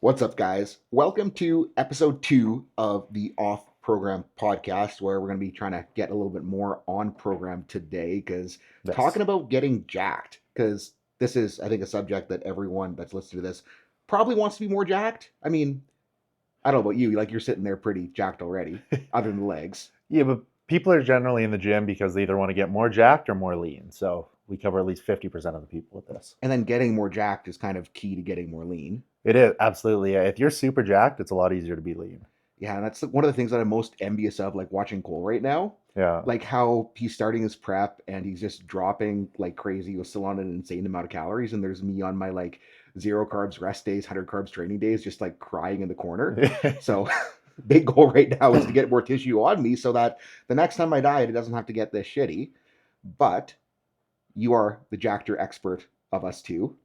What's up, guys? Welcome to episode 2 of the Off Program podcast, where we're going to be trying to get a little bit more on program today because Yes. talking about getting jacked, because this is, I think, a subject that everyone that's listening to this probably wants to be more jacked. I mean, I don't know about you, like you're sitting there pretty jacked already, other than the legs. Yeah, but people are generally in the gym because they either want to get more jacked or more lean. So we cover at least 50% of the people with this. And then getting more jacked is kind of key to getting more lean. It is absolutely. Yeah. If you're super jacked, it's a lot easier to be lean. Yeah, and that's one of the things that I'm most envious of, like watching Cole right now. Yeah. Like how he's starting his prep and he's just dropping like crazy. He was still on an insane amount of calories, and there's me on my like 0 carbs rest days, 100 carbs training days, just like crying in the corner. So big goal right now is to get more tissue on me so that the next time I diet, it doesn't have to get this shitty. But you are the jackter expert of us two.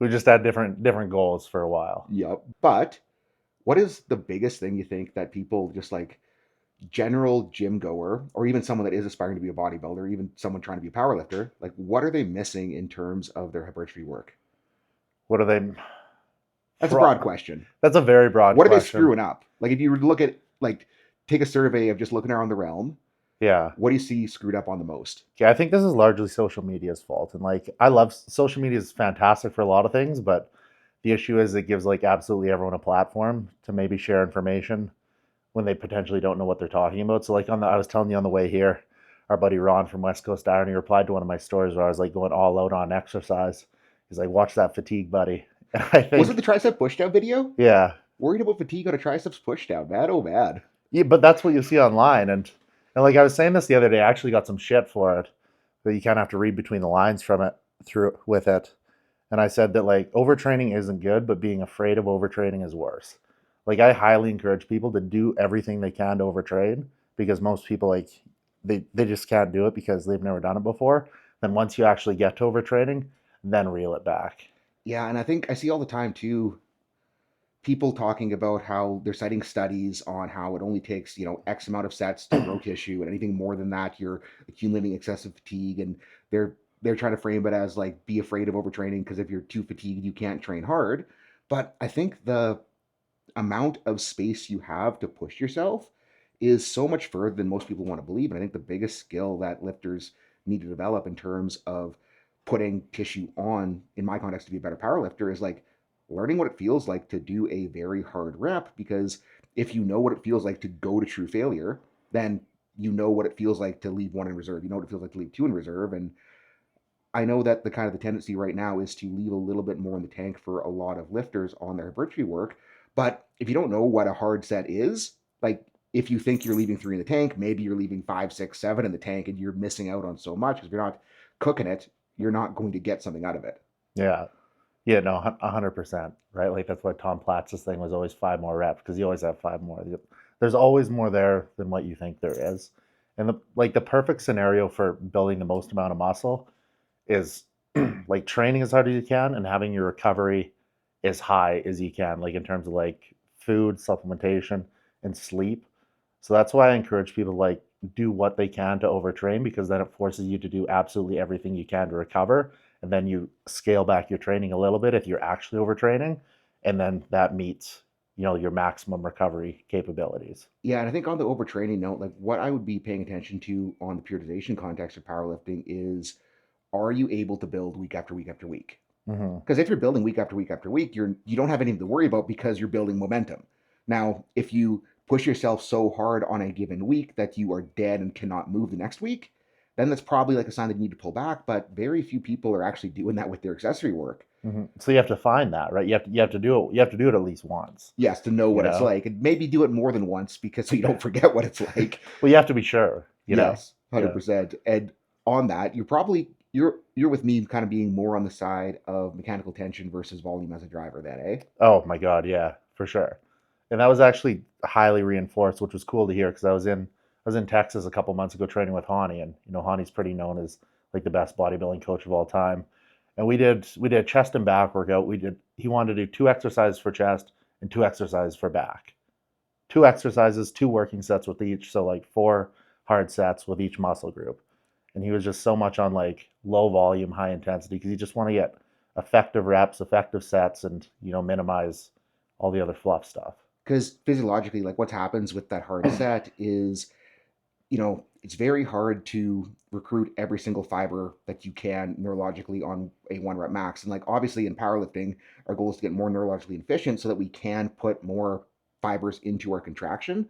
We just had different goals for a while. Yep. But what is the biggest thing you think that people just like general gym goer, or even someone that is aspiring to be a bodybuilder, even someone trying to be a powerlifter, like what are they missing in terms of their hypertrophy work? What are they? That's a broad question. That's a very broad What are they question. screwing up? Like if you were to look at like take a survey of just looking around the realm, Yeah. what do you see screwed up on the most? Yeah, I think this is largely social media's fault. And like I love social media is fantastic for a lot of things, but the issue is it gives like absolutely everyone a platform to maybe share information when they potentially don't know what they're talking about. So like I was telling you on the way here, our buddy Ron from West Coast Iron, he replied to one of my stories where I was like going all out on exercise. He's like, watch that fatigue, buddy. And I Was it think, the tricep pushdown video? yeah. Worried about fatigue on a triceps pushdown. Bad, oh bad. Yeah, but that's what you see online. And like I was saying this the other day, I actually got some shit for it. But you kind of have to read between the lines from it through with it. And I said that like overtraining isn't good, but being afraid of overtraining is worse. Like I highly encourage people to do everything they can to overtrain because most people like they just can't do it because they've never done it before. Then once you actually get to overtraining, then reel it back. Yeah, and I think I see all the time too people talking about how they're citing studies on how it only takes X amount of sets to grow tissue, and anything more than that you're accumulating excessive fatigue, and they're trying to frame it as like be afraid of overtraining because if you're too fatigued you can't train hard. But I think the amount of space you have to push yourself is so much further than most people want to believe. And I think the biggest skill that lifters need to develop in terms of putting tissue on, in my context, to be a better power lifter, is like learning what it feels like to do a very hard rep. Because if you know what it feels like to go to true failure, then you know what it feels like to leave one in reserve. You know what it feels like to leave two in reserve. And I know that the kind of the tendency right now is to leave a little bit more in the tank for a lot of lifters on their hypertrophy work. But if you don't know what a hard set is, like if you think you're leaving three in the tank, maybe you're leaving five, six, seven in the tank, and you're missing out on so much because if you're not cooking it, you're not going to get something out of it. Yeah. Yeah, no, 100%, right? Like that's why Tom Platz's thing was always five more reps because you always have five more. There's always more there than what you think there is. And the perfect scenario for building the most amount of muscle is like training as hard as you can and having your recovery as high as you can, like in terms of like food, supplementation, and sleep. So that's why I encourage people to like do what they can to overtrain because then it forces you to do absolutely everything you can to recover. And then you scale back your training a little bit if you're actually overtraining. And then that meets, your maximum recovery capabilities. Yeah, and I think on the overtraining note, like what I would be paying attention to on the periodization context of powerlifting is, are you able to build week after week after week? Hmm. Because if you're building week after week after week, you don't have anything to worry about because you're building momentum. Now, if you push yourself so hard on a given week that you are dead and cannot move the next week, then that's probably like a sign that you need to pull back. But very few people are actually doing that with their accessory work. So you have to find that, right? You have to do it. You have to do it at least once. Yes, to know You what it's know. like, and maybe do it more than once because so you don't forget what it's like. Well, you have to be sure. Yes, Yeah. 100%. And on that, you're with me kind of being more on the side of mechanical tension versus volume as a driver then, eh? Oh my God, yeah, for sure. And that was actually highly reinforced, which was cool to hear because I was in Texas a couple months ago training with Hani, and Hani's pretty known as like the best bodybuilding coach of all time. And we did chest and back workout. He wanted to do two exercises for chest and two exercises for back. Two exercises, two working sets with each, so like four hard sets with each muscle group. And he was just so much on like low volume, high intensity because he just want to get effective reps, effective sets, and minimize all the other fluff stuff. Because physiologically, like what happens with that hard set is, it's very hard to recruit every single fiber that you can neurologically on a 1 rep max. And like obviously in powerlifting, our goal is to get more neurologically efficient so that we can put more fibers into our contraction.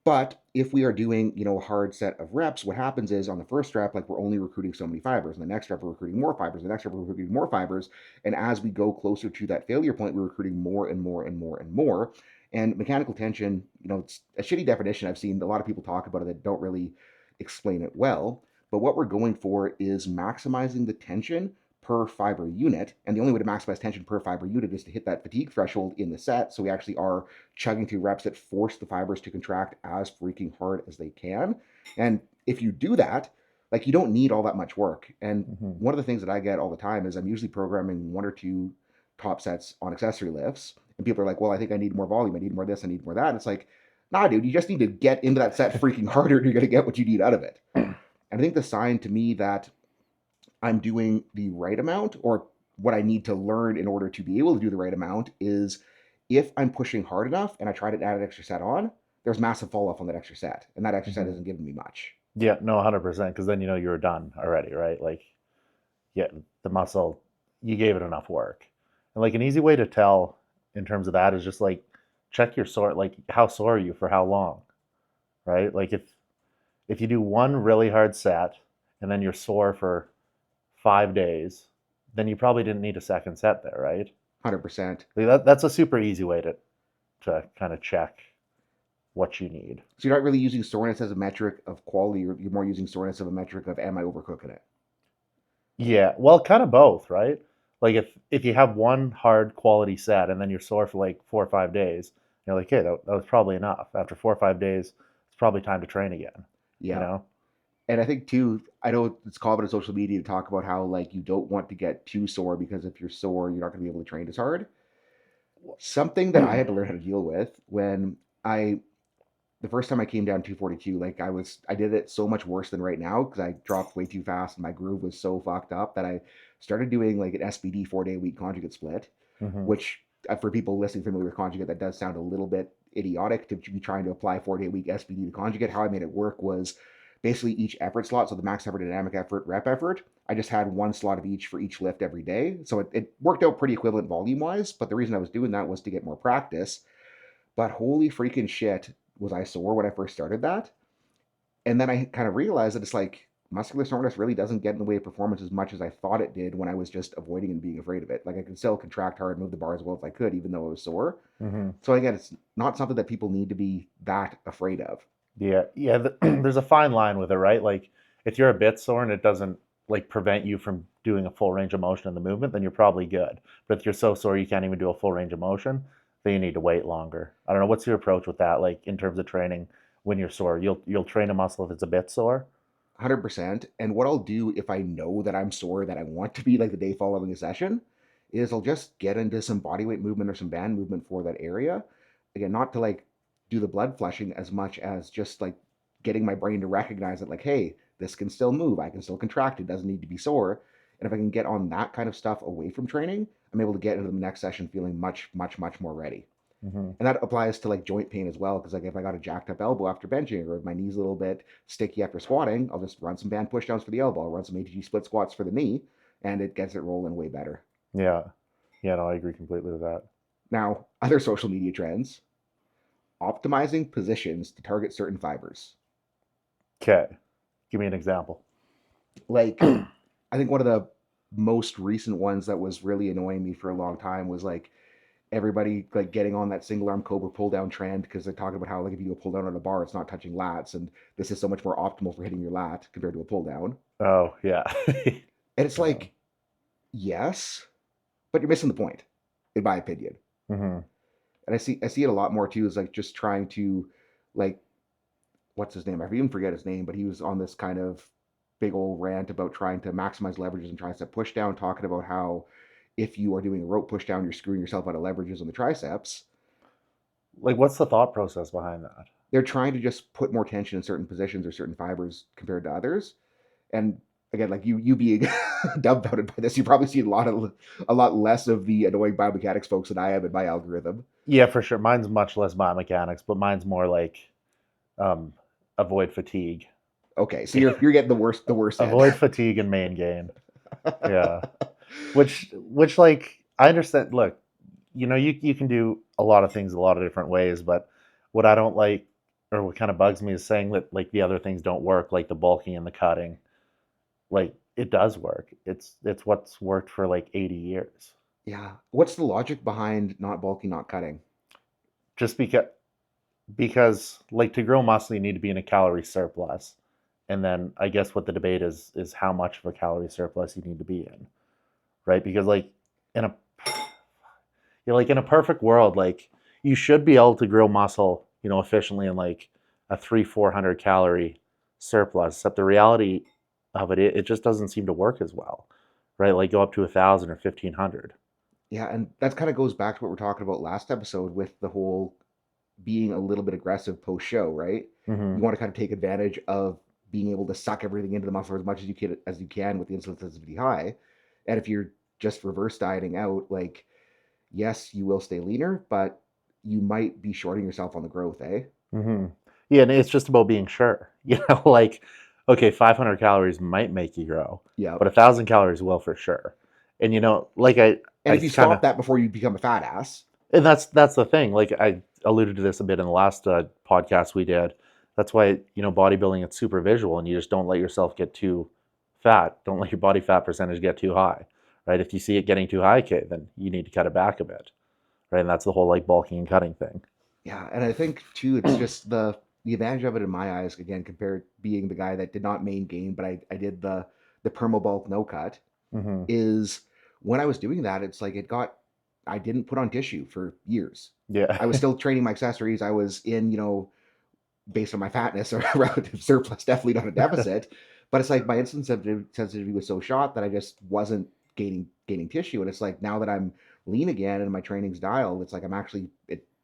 But if we are doing, a hard set of reps, what happens is on the first rep, like we're only recruiting so many fibers. And the next rep, we're recruiting more fibers. The next rep, we're recruiting more fibers. And as we go closer to that failure point, we're recruiting more and more and more and more. And mechanical tension, it's a shitty definition. I've seen a lot of people talk about it that don't really explain it well. But what we're going for is maximizing the tension per fiber unit. And the only way to maximize tension per fiber unit is to hit that fatigue threshold in the set. So we actually are chugging through reps that force the fibers to contract as freaking hard as they can. And if you do that, like you don't need all that much work. And one of the things that I get all the time is I'm usually programming 1 or 2 top sets on accessory lifts. And people are like, well, I think I need more volume. I need more this. I need more that. And it's like, nah, dude, you just need to get into that set freaking harder and you're going to get what you need out of it. And I think the sign to me that I'm doing the right amount or what I need to learn in order to be able to do the right amount is if I'm pushing hard enough and I try to add an extra set on, there's massive fall off on that extra set. And that extra set isn't giving me much. Yeah, no, 100%. Because then you're done already, right? Like, yeah, the muscle, you gave it enough work. And like an easy way to tell in terms of that is just like check your sore, like how sore are you for how long, right? Like if you do one really hard set and then you're sore for 5 days, then you probably didn't need a second set there, right? 100%. Like that's a super easy way to kind of check what you need. So you're not really using soreness as a metric of quality, you're more using soreness of a metric of am I overcooking it? Yeah, well, kind of both, right? Like if you have one hard quality set and then you're sore for like 4 or 5 days, you're like, hey, that was probably enough. After 4 or 5 days, it's probably time to train again. Yeah. You know? And I think too, I know it's common on social media to talk about how like you don't want to get too sore because if you're sore, you're not going to be able to train as hard. Something that I had to learn how to deal with when the first time I came down 242, like I did it so much worse than right now because I dropped way too fast and my groove was so fucked up that I started doing like an SBD 4-day-a-week conjugate split, which for people listening familiar with conjugate, that does sound a little bit idiotic to be trying to apply 4-day-a-week SBD to conjugate. How I made it work was basically each effort slot, so the max effort, dynamic effort, rep effort, I just had 1 slot of each for each lift every day. So it worked out pretty equivalent volume wise, but the reason I was doing that was to get more practice. But holy freaking shit, was I sore when I first started that. And then I kind of realized that it's like muscular soreness really doesn't get in the way of performance as much as I thought it did when I was just avoiding and being afraid of it. Like I could still contract hard, move the bar as well as I could, even though I was sore. So again, it's not something that people need to be that afraid of. Yeah. There's a fine line with it, right? Like if you're a bit sore and it doesn't like prevent you from doing a full range of motion in the movement, then you're probably good. But if you're so sore you can't even do a full range of motion, then you need to wait longer. I don't know. What's your approach with that? Like in terms of training when you're sore, you'll train a muscle if it's a bit sore. 100%. And what I'll do if I know that I'm sore, that I want to be like the day following a session, is I'll just get into some bodyweight movement or some band movement for that area. Again, not to like do the blood flushing as much as just like getting my brain to recognize that, like, hey, this can still move. I can still contract. It doesn't need to be sore. And if I can get on that kind of stuff away from training, I'm able to get into the next session feeling much, much, much more ready. And that applies to like joint pain as well. Because like if I got a jacked up elbow after benching or if my knee's a little bit sticky after squatting, I'll just run some band pushdowns for the elbow. I'll run some ATG split squats for the knee, and it gets it rolling way better. Yeah. Yeah, no, I agree completely with that. Now, other social media trends, optimizing positions to target certain fibers. Okay. Give me an example. Like, I think one of the most recent ones that was really annoying me for a long time was like everybody like getting on that single arm cobra pull down trend because they're talking about how like if you do a pull down on a bar, it's not touching lats, and this is so much more optimal for hitting your lat compared to a pull down. Oh, yeah. And it's like, yes, but you're missing the point, in my opinion. And I see it a lot more too, is like just trying to like, what's his name? I even forget his name, but he was on this kind of big old rant about trying to maximize leverages and tricep push down, talking about how if you are doing a rope push down, you're screwing yourself out of leverages on the triceps. Like, what's the thought process behind that? They're trying to just put more tension in certain positions or certain fibers compared to others. And again, like you being dumbfounded by this, you probably see a lot less of the annoying biomechanics folks than I am in my algorithm. Yeah, for sure. Mine's much less biomechanics, but mine's more like um, avoid fatigue. Okay, so you're getting the worst end. Avoid fatigue and main gain. Yeah. Which like I understand. Look, you can do a lot of things a lot of different ways, but what I don't like or what kind of bugs me is saying that like the other things don't work, like the bulking and the cutting. Like it does work. It's what's worked for like 80 years. Yeah. What's the logic behind not bulking, not cutting? Just because like to grow muscle you need to be in a calorie surplus. And then I guess what the debate is how much of a calorie surplus you need to be in, right? Because like in a like in a perfect world, like you should be able to grow muscle, efficiently in like a 300-400 calorie surplus. Except the reality of it just doesn't seem to work as well, right? Like go up to 1,000 or 1,500. Yeah, and that kind of goes back to what we're talking about last episode with the whole being a little bit aggressive post show, right? Mm-hmm. You want to kind of take advantage of being able to suck everything into the muscle as much as you can with the insulin sensitivity high. And if you're just reverse dieting out, like yes, you will stay leaner, but you might be shorting yourself on the growth, eh? Mm-hmm. Yeah, and it's just about being sure. Like okay, 500 calories might make you grow, Yeah. but 1,000 calories will for sure. And like And I if you kind of stop that before you become a fat ass, and that's the thing. Like I alluded to this a bit in the last podcast we did. That's why bodybuilding it's super visual, and you just don't let yourself get too fat. Don't let your body fat percentage get too high, right? If you see it getting too high, okay, then you need to cut it back a bit, right? And that's the whole like bulking and cutting thing. yeah, and I think too, it's just the advantage of it in my eyes, again, compared being the guy that did not main gain, but I did the perma bulk no cut, Mm-hmm. is when I was doing that, it's like I didn't put on tissue for years. Yeah. I was still training my accessories. I was in, based on my fatness or relative surplus, definitely not a deficit. But it's like my insulin sensitivity was so shot that I just wasn't gaining tissue. And it's like now that I'm lean again and my training's dialed, it's like I'm actually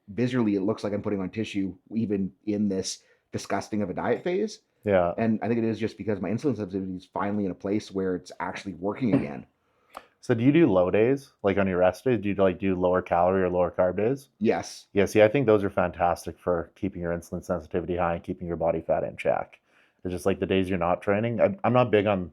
visually it looks like I'm putting on tissue even in this disgusting of a diet phase. Yeah. And I think it is just because my insulin sensitivity is finally in a place where it's actually working again. So do you do low days like on your rest days? Do you like do lower calorie or lower carb days? Yes. Yeah, see, I think those are fantastic for keeping your insulin sensitivity high and keeping your body fat in check. It's just like the days you're not training. I'm not big on.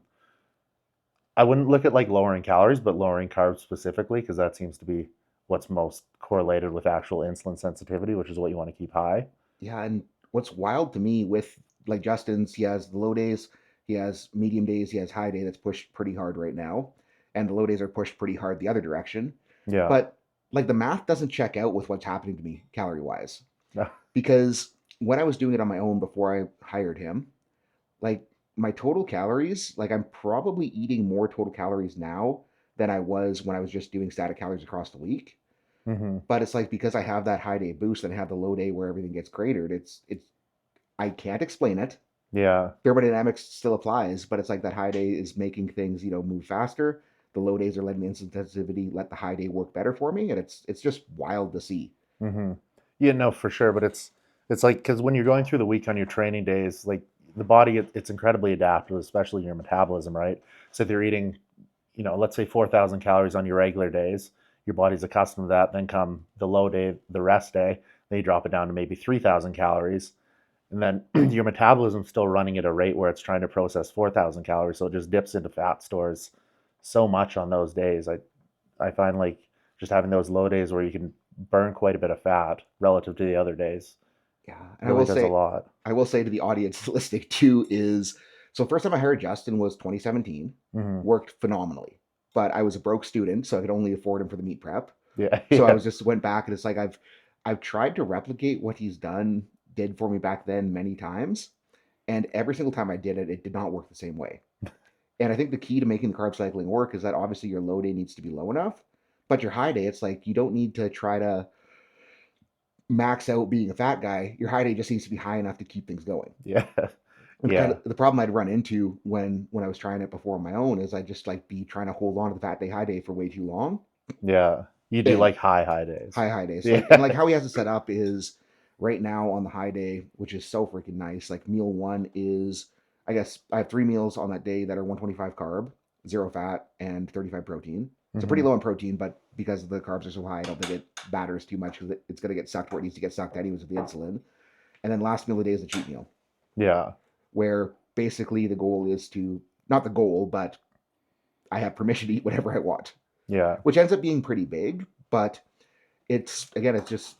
I wouldn't look at like lowering calories, but lowering carbs specifically because that seems to be what's most correlated with actual insulin sensitivity, which is what you want to keep high. Yeah, and what's wild to me with like Justin's, he has the low days, he has medium days, he has high day that's pushed pretty hard right now, and the low days are pushed pretty hard the other direction. Yeah. But like the math doesn't check out with what's happening to me calorie wise because when I was doing it on my own before I hired him, like my total calories, like I'm probably eating more total calories now than I was when I was just doing static calories across the week. Mm-hmm. But it's like because I have that high day boost and I have the low day where everything gets cratered, it's I can't explain it. Yeah. Thermodynamics still applies, but it's like that high day is making things, move faster. The low days are letting the insulin sensitivity let the high day work better for me, and it's just wild to see. Mm-hmm. Yeah, no, for sure. But it's like because when you're going through the week on your training days, like the body, it's incredibly adaptive, especially your metabolism, right? So if you're eating, let's say 4,000 calories on your regular days, your body's accustomed to that. Then come the low day, the rest day, then you drop it down to maybe 3,000 calories, and then your metabolism's still running at a rate where it's trying to process 4,000 calories, so it just dips into fat stores so much on those days. I find like just having those low days where you can burn quite a bit of fat relative to the other days Yeah, and really does a lot. I will say to the audience listening too is so first time I hired Justin was 2017, Hmm. worked phenomenally, but I was a broke student, so I could only afford him for the meat prep. Yeah. So I Yeah. was just went back and it's like I've tried to replicate what he's did for me back then many times, and every single time I did it, it did not work the same way. And I think the key to making the carb cycling work is that obviously your low day needs to be low enough, but your high day, it's like you don't need to try to max out being a fat guy. Your high day just needs to be high enough to keep things going. Yeah. And kind Yeah. of the problem I'd run into when I was trying it before on my own is I just like be trying to hold on to the fat day high day for way too long. Yeah. You do And like high days. high days. Yeah. Like how he has it set up is right now on the high day, which is so freaking nice. Like meal one is I guess I have 3 meals on that day that are 125 carb, 0 fat, and 35 protein. So pretty Mm-hmm. low in protein, but because the carbs are so high, I don't think it matters too much because it's going to get sucked where it needs to get sucked anyways with the insulin. And then last meal of the day is the cheat meal, Yeah. where basically the goal is to, not the goal, but I have permission to eat whatever I want, Yeah. which ends up being pretty big. But it's just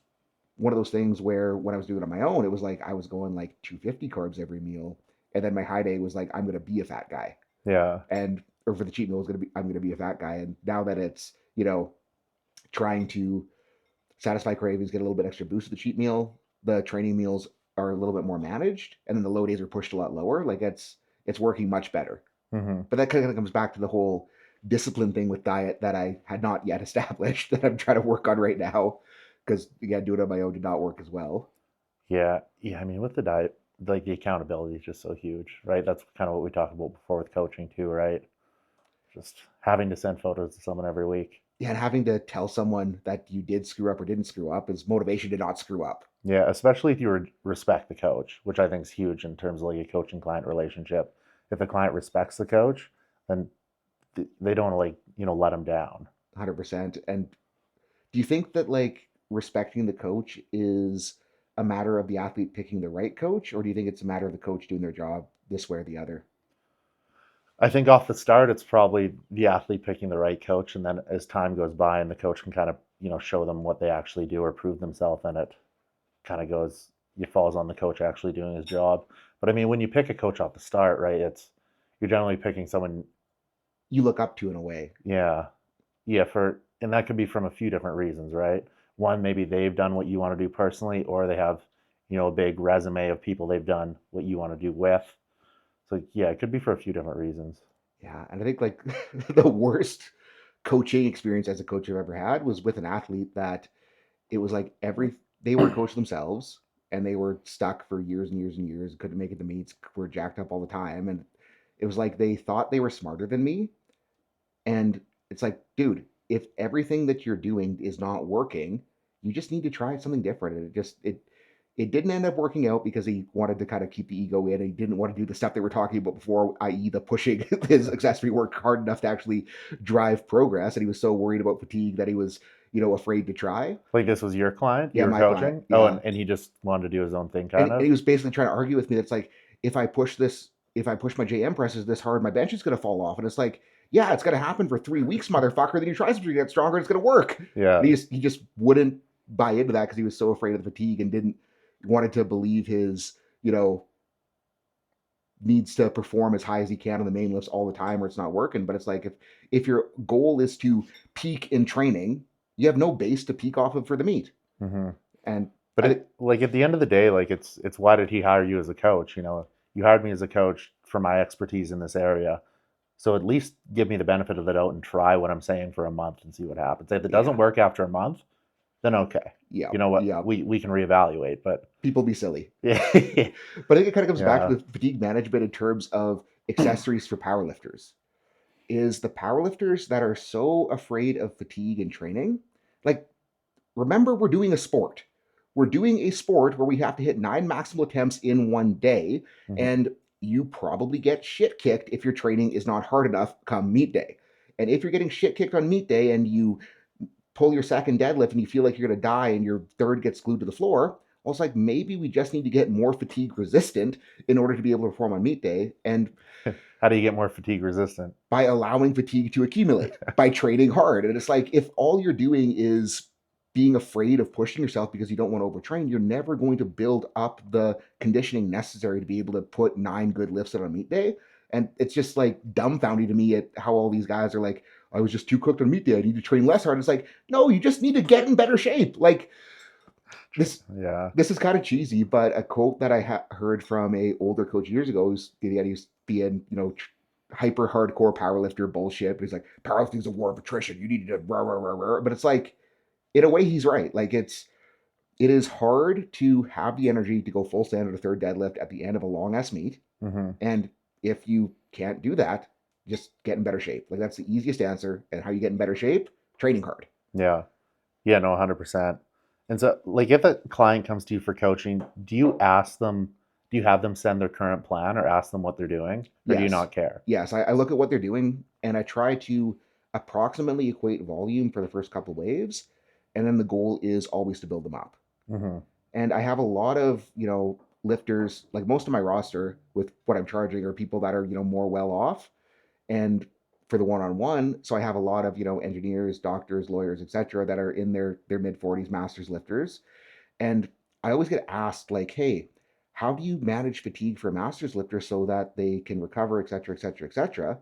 one of those things where when I was doing it on my own, it was like I was going like 250 carbs every meal. And then my high day was like, I'm going to be a fat guy. Yeah. And, or for the cheat meal, I'm going to be a fat guy. And now that it's, trying to satisfy cravings, get a little bit extra boost of the cheat meal, the training meals are a little bit more managed. And then the low days are pushed a lot lower. Like it's working much better. Mm-hmm. But that kind of comes back to the whole discipline thing with diet that I had not yet established that I'm trying to work on right now. Because again, doing it on my own did not work as well. Yeah. Yeah. I mean, with the diet, like the accountability is just so huge, right? That's kind of what we talked about before with coaching too, right? Just having to send photos to someone every week. Yeah, and having to tell someone that you did screw up or didn't screw up is motivation to not screw up. Yeah, especially if you respect the coach, which I think is huge in terms of like a coaching client relationship. If the client respects the coach, then they don't like let them down. 100%. And do you think that like respecting the coach is a matter of the athlete picking the right coach, or do you think it's a matter of the coach doing their job this way or the other? I think off the start, it's probably the athlete picking the right coach, and then as time goes by, and the coach can kind of show them what they actually do or prove themselves, and it kind of goes it falls on the coach actually doing his job. But I mean, when you pick a coach off the start, right, it's you're generally picking someone. You look up to in a way. Yeah, yeah, and that could be from a few different reasons, right? One, maybe they've done what you want to do personally, or they have a big resume of people they've done what you want to do with. So yeah, it could be for a few different reasons. Yeah, and I think like the worst coaching experience as a coach I've ever had was with an athlete that it was like they were coached themselves and they were stuck for years and years and years, couldn't make it to meets, were jacked up all the time. And it was like they thought they were smarter than me. And it's like, dude, if everything that you're doing is not working, you just need to try something different. And it didn't end up working out because he wanted to kind of keep the ego in and he didn't want to do the stuff they were talking about before, i.e. the pushing his accessory work hard enough to actually drive progress. And he was so worried about fatigue that he was, afraid to try. Like this was your client you Yeah, were my client. coaching? Oh, Yeah. and he just wanted to do his own thing, And, kind and of. he was basically trying to argue with me. That's like, if I push my JM presses this hard, my bench is going to fall off. And it's like, yeah, it's going to happen for 3 weeks, motherfucker. Then your triceps are going to get stronger. And it's going to work. Yeah. And he just wouldn't buy into that because he was so afraid of the fatigue and didn't wanted to believe his, needs to perform as high as he can on the main lifts all the time or it's not working. But it's like, if your goal is to peak in training, you have no base to peak off of for the meet. Hmm. And But like at the end of the day, like it's why did he hire you as a coach? You hired me as a coach for my expertise in this area. So at least give me the benefit of the doubt and try what I'm saying for a month and see what happens. If it doesn't work after a month, then okay. Yeah, You know what? yeah. We can reevaluate. But People be silly. yeah. But I think it kind of comes back Yeah. to the fatigue management in terms of accessories for powerlifters. Is the powerlifters that are so afraid of fatigue in training, like, remember, we're doing a sport. We're doing a sport where we have to hit 9 maximal attempts in one day, Mhm. and you probably get shit kicked if your training is not hard enough come meet day. And if you're getting shit kicked on meet day and you pull your second deadlift and you feel like you're going to die and your third gets glued to the floor, well, it's like maybe we just need to get more fatigue resistant in order to be able to perform on meet day. And How do you get more fatigue resistant? by allowing fatigue to accumulate, by training hard. And it's like, if all you're doing is being afraid of pushing yourself because you don't want to overtrain, you're never going to build up the conditioning necessary to be able to put 9 good lifts on a meet day. And it's just like dumbfounding to me at how all these guys are like, I was just too cooked on meet day. I need to train less hard. It's like, no, you just need to get in better shape. Like this, Yeah. this is kind of cheesy, but a quote that I heard from a older coach years ago was he was being, hyper hardcore powerlifter bullshit. But he's like, powerlifting is a war of attrition. You need to rah, rah, rah, rah. But it's like, in a way, he's right. Like it is hard to have the energy to go full stand at a third deadlift at the end of a long ass meet. Hmm. And if you can't do that, just get in better shape. Like that's the easiest answer. And how you get in better shape? Training hard. Yeah. Yeah, no, 100%. And so, like, if a client comes to you for coaching, do you ask them do you have them send their current plan or ask them what they're doing, or do you Yes. not care? Yes, I look at what they're doing and I try to approximately equate volume for the first couple waves, and then the goal is always to build them up. Hmm. And I have a lot of, lifters, like most of my roster with what I'm charging are people that are, more well off. And for the one-on-one, so I have a lot of, engineers, doctors, lawyers, etc., that are in their mid 40s, masters lifters. And I always get asked, like, hey, how do you manage fatigue for a master's lifter so that they can recover, et cetera, et cetera, et cetera?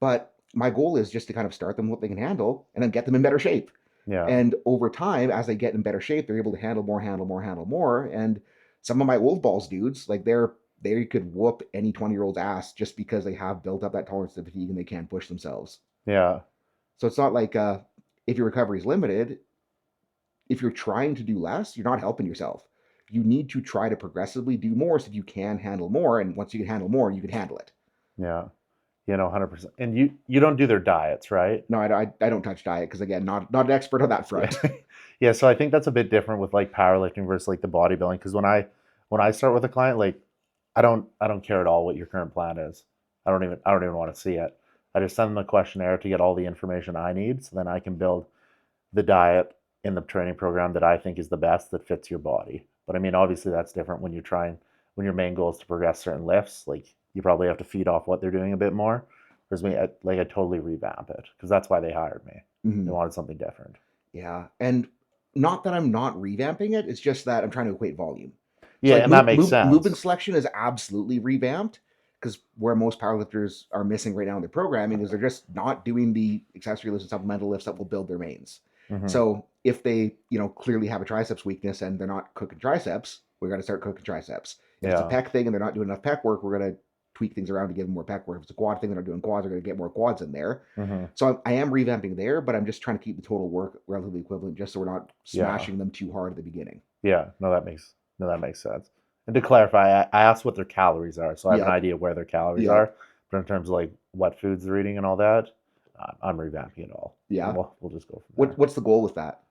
But my goal is just to kind of start them what they can handle and then get them in better shape. Yeah. And over time, as they get in better shape, they're able to handle more, handle more, handle more. And some of my wolf balls dudes, like they could whoop any 20-year-old's ass just because they have built up that tolerance to fatigue and they can't push themselves. Yeah. So it's not like if your recovery is limited, if you're trying to do less, you're not helping yourself. You need to try to progressively do more so that you can handle more. And once you can handle more, you can handle it. Yeah. 100%. And you don't do their diets, right? No, I don't touch diet because, again, not an expert on that Yeah. front. Yeah, so I think that's a bit different with like powerlifting versus like the bodybuilding, because when I start with a client, like I don't care at all what your current plan is. I don't even want to see it. I just send them a questionnaire to get all the information I need, so then I can build the diet in the training program that I think is the best that fits your body. But I mean, obviously that's different when you're trying when your main goal is to progress certain lifts. Like you probably have to feed off what they're doing a bit more. Whereas me, I totally revamp it because that's why they hired me. They Mhm. wanted something different. Yeah. And not that I'm not revamping it, it's just that I'm trying to equate volume. So Yeah, like and that makes movement sense. selection is absolutely revamped because where most powerlifters are missing right now in their programming is they're just not doing the accessory lifts and supplemental lifts that will build their mains. Hmm. So if they, clearly have a triceps weakness and they're not cooking triceps, we're going to start cooking triceps. If it's a Yeah, pec thing and they're not doing enough pec work, we're going to tweak things around to give them more pec work. If it's a quad thing, they're not doing quads, they're going to get more quads in there. hmm, So I am revamping there, but I'm just trying to keep the total work relatively equivalent, just so we're not yeah, smashing them too hard at the beginning. yeah. No, that makes sense. And to clarify, I asked what their calories are, so I have an Yep. idea where their calories Yep. are. But in terms of like what foods they're eating and all that, I'm revamping it all, and Yeah. we'll just go from there. What's the goal with that?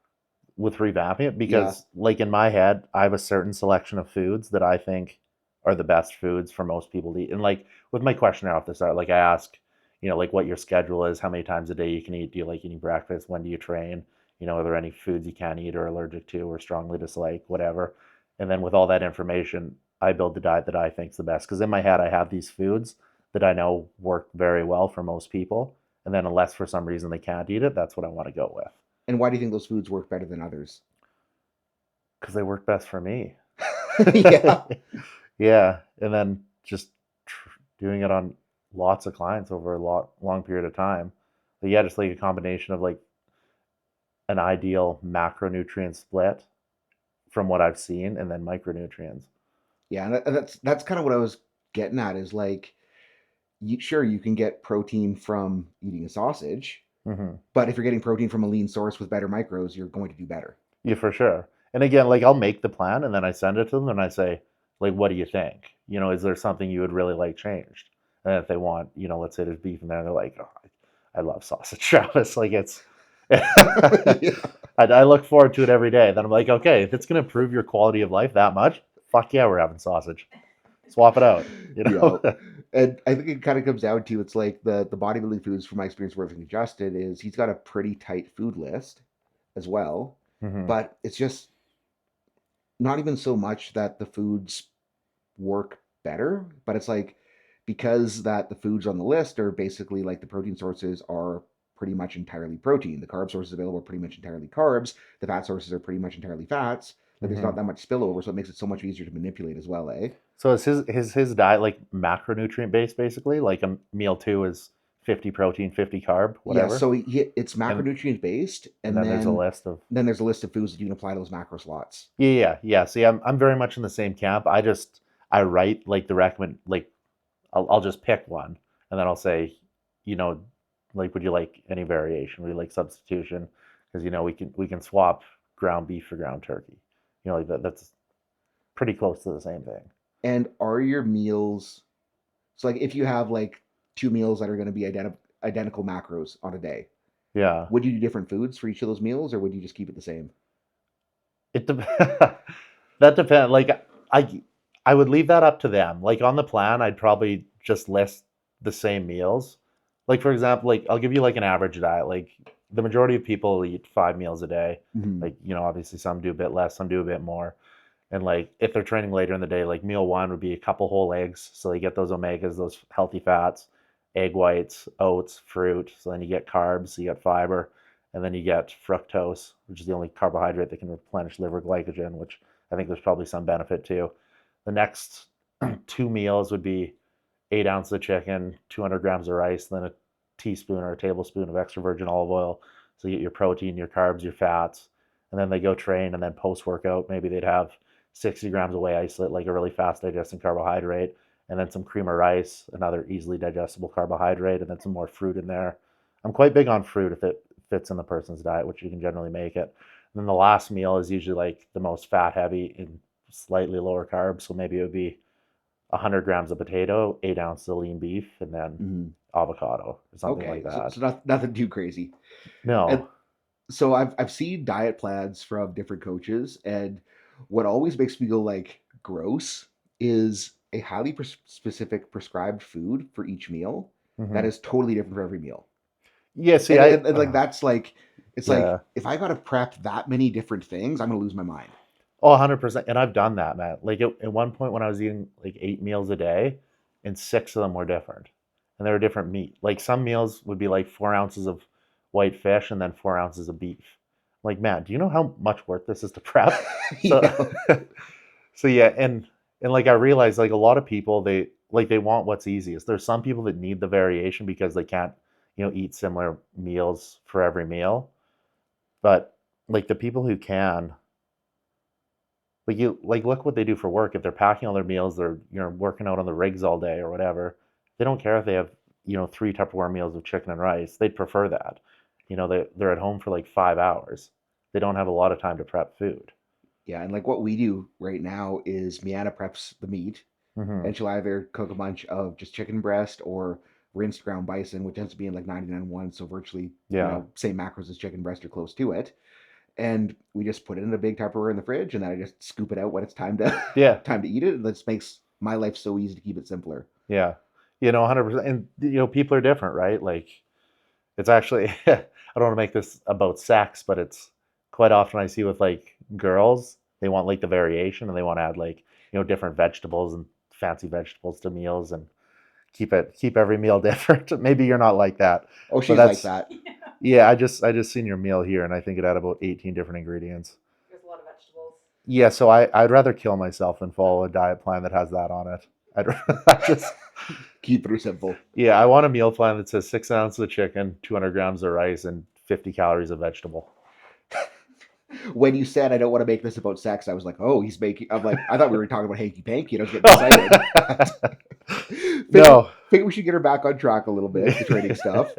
With revamping it, Yeah. because like in my head, I have a certain selection of foods that I think are the best foods for most people to eat. And like with my questionnaire off the start, like I ask, like what your schedule is, how many times a day you can eat, do you like eating breakfast, when do you train, are there any foods you can't eat or allergic to or strongly dislike, whatever. And then with all that information, I build the diet that I think is the best. Because in my head, I have these foods that I know work very well for most people. And then unless for some reason they can't eat it, that's what I want to go with. And why do you think those foods work better than others? Because they work best for me. Yeah. Yeah, and then just doing it on lots of clients over a long period of time. But yeah, just like a combination of like an ideal macronutrient split from what I've seen, and then micronutrients. Yeah, and that's kind of what I was getting at is like, sure, you can get protein from eating a sausage, Hmm. but if you're getting protein from a lean source with better micros, you're going to do better. Yeah, for sure. And again, like I'll make the plan and then I send it to them and I say, like, what do you think? Is there something you would really like changed? And if they want, let's say there's beef in there, and they're like, oh, I love sausage, Travis. Like it's, Yeah. I look forward to it every day. Then I'm like, okay, if it's gonna improve your quality of life that much, fuck yeah, we're having sausage. Swap it out. You Yeah. know. And I think it kind of comes down to it's like the bodybuilding foods from my experience working with Justin is he's got a pretty tight food list as well. Hmm. But it's just not even so much that the foods work better, but it's like because that the foods on the list are basically like the protein sources are pretty much entirely protein. The carb sources available are pretty much entirely carbs. The fat sources are pretty much entirely fats. Like there's not Hmm. that much spillover, so it makes it so much easier to manipulate as well, eh? So is his diet like macronutrient based basically? Like a meal two is 50 protein, 50 carb, Yeah, whatever. so it's And macronutrient based, and and then there's a list of then there's a list of foods that you can apply to those macro slots. yeah. See, I'm very much in the same camp. I write like the recommend like I'll just pick one and then I'll say, you know, like would you like any variation? Would you like substitution? Because we can swap ground beef for ground turkey. Like that's pretty close to the same thing. And are your meals so like if you have like two meals that are going to be identical macros on a day, Yeah. would you do different foods for each of those meals, or would you just keep it the same? It dep- that depends. Like I I would leave that up to them. Like on the plan, I'd probably just list the same meals. Like for example, like I'll give you like an average diet. Like the majority of people eat 5 meals a day. Mhm. Like, obviously some do a bit less, some do a bit more. And like if they're training later in the day, like meal one would be a couple whole eggs. So you get those omegas, those healthy fats, egg whites, oats, fruit. So then you get carbs, so you get fiber, and then you get fructose, which is the only carbohydrate that can replenish liver glycogen, which I think there's probably some benefit to. The next 2 meals would be 8 ounces of chicken, 200 grams of rice, then a teaspoon or a tablespoon of extra virgin olive oil. So you get your protein, your carbs, your fats, and then they go train. And then post workout, maybe they'd have 60 grams of whey isolate, like a really fast digesting carbohydrate, and then some cream of rice, another easily digestible carbohydrate, and then some more fruit in there. I'm quite big on fruit if it fits in the person's diet, which you can generally make it. And then the last meal is usually like the most fat heavy and slightly lower carbs. So maybe it would be 100 grams of potato, 8 ounces of lean beef, and then Mhm. avocado or something Okay, like so, that. nothing too crazy. And No. so I've seen diet plans from different coaches, and what always makes me go like gross is a highly specific prescribed food for each meal that Hmm. is totally different for every meal. Yeah, see, And like that's like it's like yeah. if I gotta prep that many different things, I'm gonna lose my mind. Oh, 100%. And I've done that, man. Like at one point when I was eating like 8 meals a day, and 6 of them were different. And they were different meat. Like some meals would be like 4 ounces of white fish and then 4 ounces of beef. Like, man, do you know how much work this is to prep? So, Yeah. so yeah, and like I realized like a lot of people they want what's easiest. There's some people that need the variation because they can't, eat similar meals for every meal. But like the people who can, like look what they do for work. If they're packing all their meals, they're working out on the rigs all day or whatever. They don't care if they have 3 Tupperware meals of chicken and rice. They'd prefer that. They're at home for like 5 hours. They don't have a lot of time to prep food. Yeah, and like what we do right now is Miana preps the meat, Hmm. and she'll either cook a bunch of just chicken breast or rinsed ground bison, which ends up being like 99.1, so virtually, Yeah, same macros as chicken breast or close to it. And we just put it in a big Tupperware in the fridge, and then I just scoop it out when it's time to yeah, time to eat it. And this makes my life so easy to keep it simpler. yeah. 100%. And people are different, right? Like it's actually I don't want to make this about sex, but it's quite often I see with like girls, they want like the variation and they want to add like, different vegetables and fancy vegetables to meals and keep every meal different. Maybe you're not like that. Oh, But she's like that's that. yeah, I just seen your meal here and I think it had about 18 different ingredients. There's a lot of vegetables. Yeah, so I'd rather kill myself than follow a diet plan that has that on it. I just Keep it simple. yeah, I want a meal plan that says 6 ounces of chicken, 200 grams of rice, and 50 calories of vegetable. When you said I don't want to make this about sex, I was like, oh, he's making. I'm like, I thought we were talking about hanky panky, and I was getting excited. figure, No. figure we should get her back on track a little bit. The training stuff.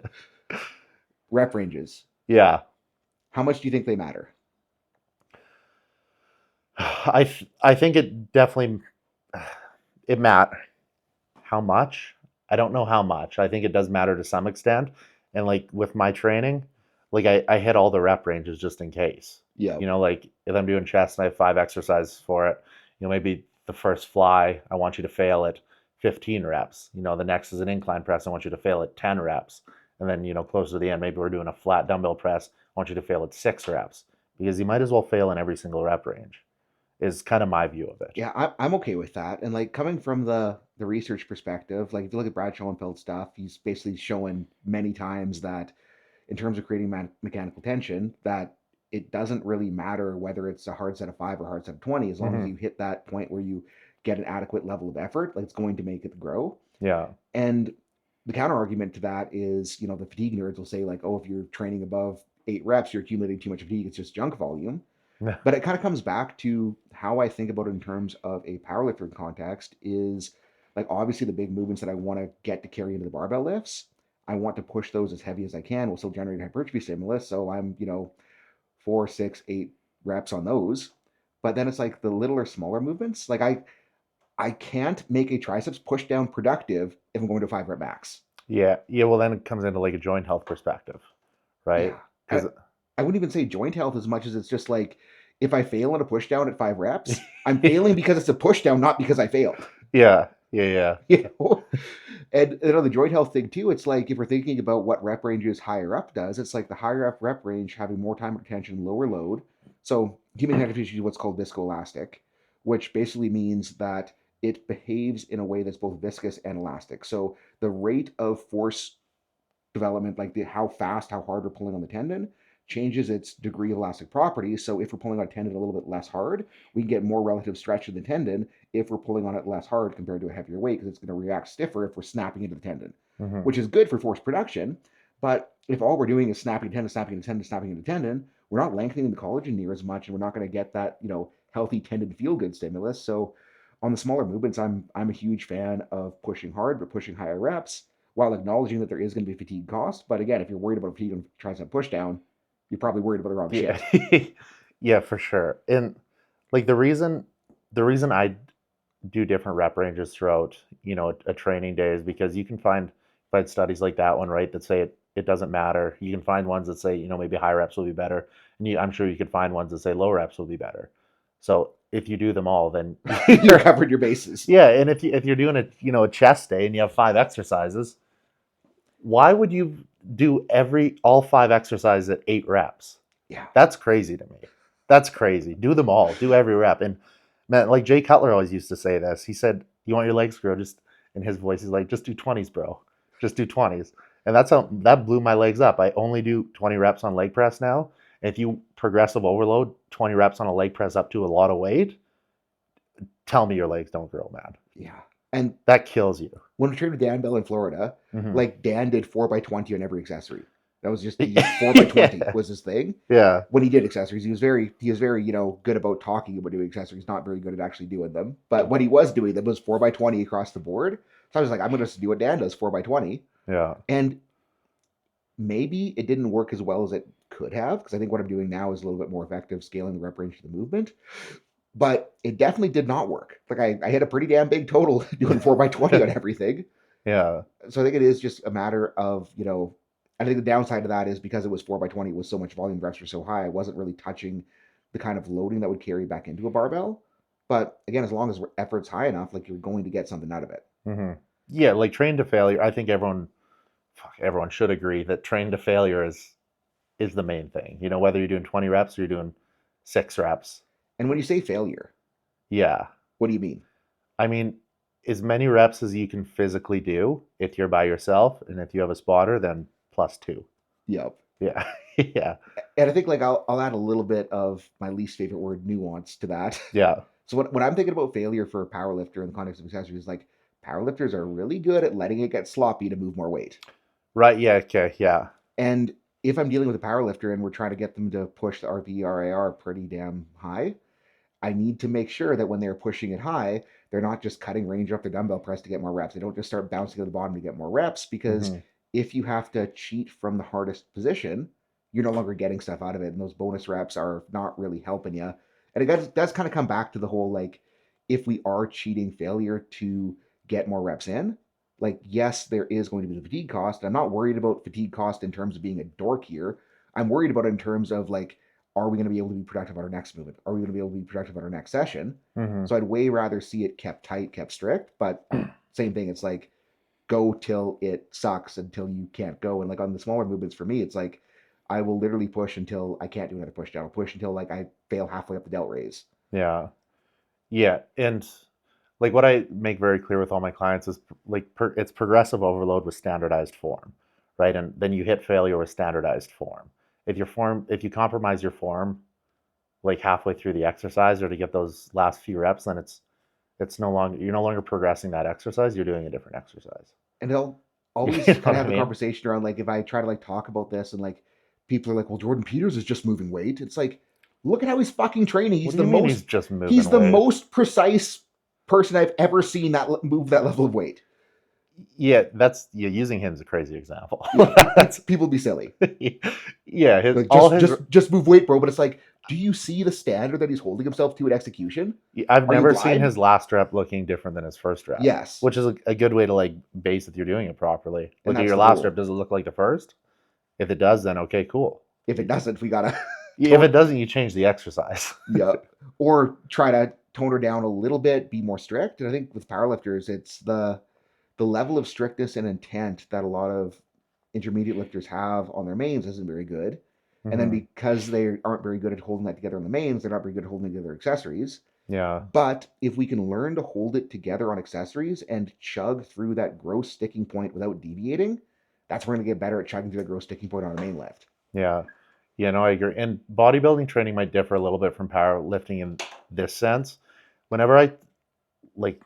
Rep ranges. Yeah. How much do you think they matter? I think it definitely it matters. How much? I don't know how much. I think it does matter to some extent. And like with my training, like I hit all the rep ranges just in case. Yeah. Like if I'm doing chest and I have 5 exercises for it, maybe the first fly, I want you to fail at 15 reps. The next is an incline press. I want you to fail at 10 reps. And then, closer to the end, maybe we're doing a flat dumbbell press. I want you to fail at 6 reps because you might as well fail in every single rep range is kind of my view of it. Yeah, I'm okay with that. And like coming from the research perspective, like if you look at Brad Schoenfeld's stuff, he's basically showing many times that in terms of creating mechanical tension, that it doesn't really matter whether it's a hard set of 5 or hard set of 20, as long as Hmm. you hit that point where you get an adequate level of effort, like it's going to make it grow. Yeah. And the counter argument to that is, the fatigue nerds will say like, oh, if you're training above 8 reps, you're accumulating too much fatigue. It's just junk volume. But it kind of comes back to how I think about it in terms of a powerlifter context is like obviously the big movements that I want to get to carry into the barbell lifts. I want to push those as heavy as I can while still generating hypertrophy stimulus. So I'm, 4, 6, 8 reps on those. But then it's like the littler, smaller movements. Like I can't make a triceps push down productive if I'm going to a 5 rep max. Yeah. Yeah. Well, then it comes into like a joint health perspective, right? Yeah. I, Because I wouldn't even say joint health as much as it's just like if I fail on a push down at 5 reps, I'm failing because it's a push down, not because I failed. Yeah. Yeah. You know? And the joint health thing too, it's like if we're thinking about what rep ranges higher up does, it's like the higher up rep range having more time under tension, lower load. So human connective tissue is what's called viscoelastic, which basically means that it behaves in a way that's both viscous and elastic. So the rate of force development, like how fast, how hard we're pulling on the tendon, changes its degree of elastic properties. So if we're pulling on a tendon a little bit less hard, we can get more relative stretch of the tendon if we're pulling on it less hard compared to a heavier weight, because it's going to react stiffer if we're snapping into the tendon, Mm-hmm. which is good for force production. But if all we're doing is snapping tendon, snapping into tendon, snapping into tendon, we're not lengthening the collagen near as much, and we're not going to get that healthy tendon feel good stimulus. So on the smaller movements, I'm a huge fan of pushing hard but pushing higher reps, while acknowledging that there is going to be fatigue cost. But again, if you're worried about fatigue and tricep push down, you're probably worried about the wrong Yeah. shit. Yeah, for sure. And like the reason I do different rep ranges throughout, a training day is because you can find studies like that one, right, that say it doesn't matter. You can find ones that say, maybe high reps will be better. And I'm sure you could find ones that say low reps will be better. So if you do them all, then You're covered your bases. yeah. And if you're doing a chest day and you have 5 exercises, why would you do all 5 exercises at 8 reps? Yeah. That's crazy to me. That's crazy. Do them all. Do every rep. And man, like Jay Cutler always used to say this. He said, "You want your legs to grow? Just," in his voice, he's like, "Just do 20s, bro. Just do 20s." And that blew my legs up. I only do 20 reps on leg press now. And if you progressive overload 20 reps on a leg press up to a lot of weight, tell me your legs don't grow, man. Yeah. And that kills you. When we trained with Dan Bell in Florida, like Dan did 4x20 on every accessory. That was just 4x20 was his thing. Yeah. When he did accessories, he was very good about talking about doing accessories, not very good at actually doing them. But when he was doing them, it was 4x20 across the board. So I was like, I'm going to do what Dan does, 4x20. Yeah. And maybe it didn't work as well as it could have, because I think what I'm doing now is a little bit more effective scaling the rep range to the movement. But it definitely did not work. Like I hit a pretty damn big total doing 4x20 on everything. Yeah. So I think it is just a matter of, I think the downside of that is because it was 4x20, it was so much volume, reps were so high, I wasn't really touching the kind of loading that would carry back into a barbell. But again, as long as effort's high enough, like you're going to get something out of it. Mm-hmm. Yeah, like train to failure. I think everyone should agree that train to failure is the main thing. Whether you're doing 20 reps or you're doing 6 reps. And when you say failure, yeah, what do you mean? I mean, as many reps as you can physically do. If you're by yourself and if you have a spotter, then +2. Yep. Yeah. Yeah. And I think like I'll add a little bit of my least favorite word, nuance, to that. Yeah. So when I'm thinking about failure for a powerlifter in the context of accessories, like powerlifters are really good at letting it get sloppy to move more weight. Right. Yeah. Okay. Yeah. And if I'm dealing with a powerlifter and we're trying to get them to push the RP, RAR pretty damn high, I need to make sure that when they're pushing it high, they're not just cutting range off their dumbbell press to get more reps. They don't just start bouncing to the bottom to get more reps, because if you have to cheat from the hardest position, you're no longer getting stuff out of it. And those bonus reps are not really helping you. And it does kind of come back to the whole, like, if we are cheating failure to get more reps in, like, yes, there is going to be the fatigue cost. I'm not worried about fatigue cost in terms of being a dork here. I'm worried about it in terms of, like, are we going to be able to be productive at our next movement? Are we going to be able to be productive at our next session? So I'd way rather see it kept tight, kept strict. But same thing, it's like, go till it sucks until you can't go. And like on the smaller movements for me, it's like, I will literally push until I can't do another push down. I'll push until like I fail halfway up the delt raise. Yeah. Yeah. And like what I make very clear with all my clients is like it's progressive overload with standardized form, right? And then you hit failure with standardized form. If you compromise your form like halfway through the exercise or to get those last few reps, then you're no longer progressing that exercise. You're doing a different exercise. And they'll always kind of have a conversation around, like, if I try to like talk about this and like people are like, well, Jordan Peters is just moving weight. It's like, look at how he's fucking training. He's the most, he's just moving he's the weight? most precise person I've ever seen that move that level of weight. Yeah, using him as a crazy example. That's people be silly. Yeah, just move weight, bro. But it's like, do you see the standard that he's holding himself to at execution? I've never seen his last rep looking different than his first rep. Yes, which is a good way to like base if you're doing it properly. Look at your last rep. Does it look like the first? If it does, then okay, cool. If it doesn't, we gotta If it doesn't, you change the exercise. Yeah. Or try to tone her down a little bit, be more strict. And I think with powerlifters, it's the level of strictness and intent that a lot of intermediate lifters have on their mains isn't very good. And then Hmm. because they aren't very good at holding that together on the mains, they're not very good at holding together accessories. Yeah. But if we can learn to hold it together on accessories and chug through that gross sticking point without deviating, that's when we're going to get better at chugging through the gross sticking point on our main lift. Yeah. Yeah, no, I agree. And bodybuilding training might differ a little bit from powerlifting in this sense. Whenever like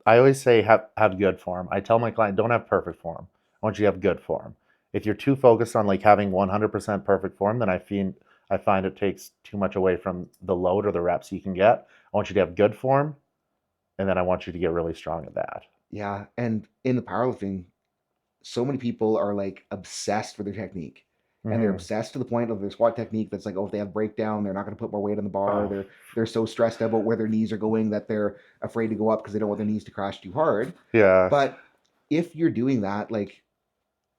I always say have good form. I tell my client don't have perfect form. I want you to have good form. If you're too focused on like having 100% perfect form, then I find it takes too much away from the load or the reps you can get. I want you to have good form, and then I want you to get really strong at that. Yeah. And in the powerlifting, so many people are like obsessed with their technique. And they're Hmm. obsessed to the point of their squat technique that's like, oh, if they have breakdown, they're not going to put more weight on the bar. Oh, They're so stressed about where their knees are going that they're afraid to go up because they don't want their knees to crash too hard. yeah. But if you're doing that, like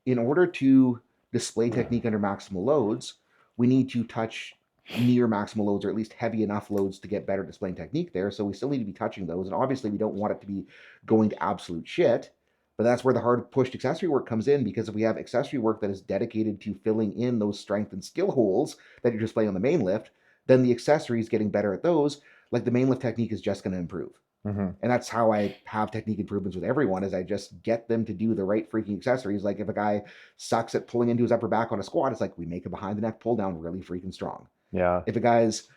in order to display technique under maximal loads, we need to touch near maximal loads or at least heavy enough loads to get better displaying technique there. So we still need to be touching those. And obviously, we don't want it to be going to absolute shit. But that's where the hard pushed accessory work comes in because if we have accessory work that is dedicated to filling in those strength and skill holes that you're displaying on the main lift, then the accessories getting better at those, like the main lift technique is just going to improve. Hmm. And that's how I have technique improvements with everyone is I just get them to do the right freaking accessories. Like if a guy sucks at pulling into his upper back on a squat, it's like we make a behind the neck pull down really freaking strong. Yeah. If a guy's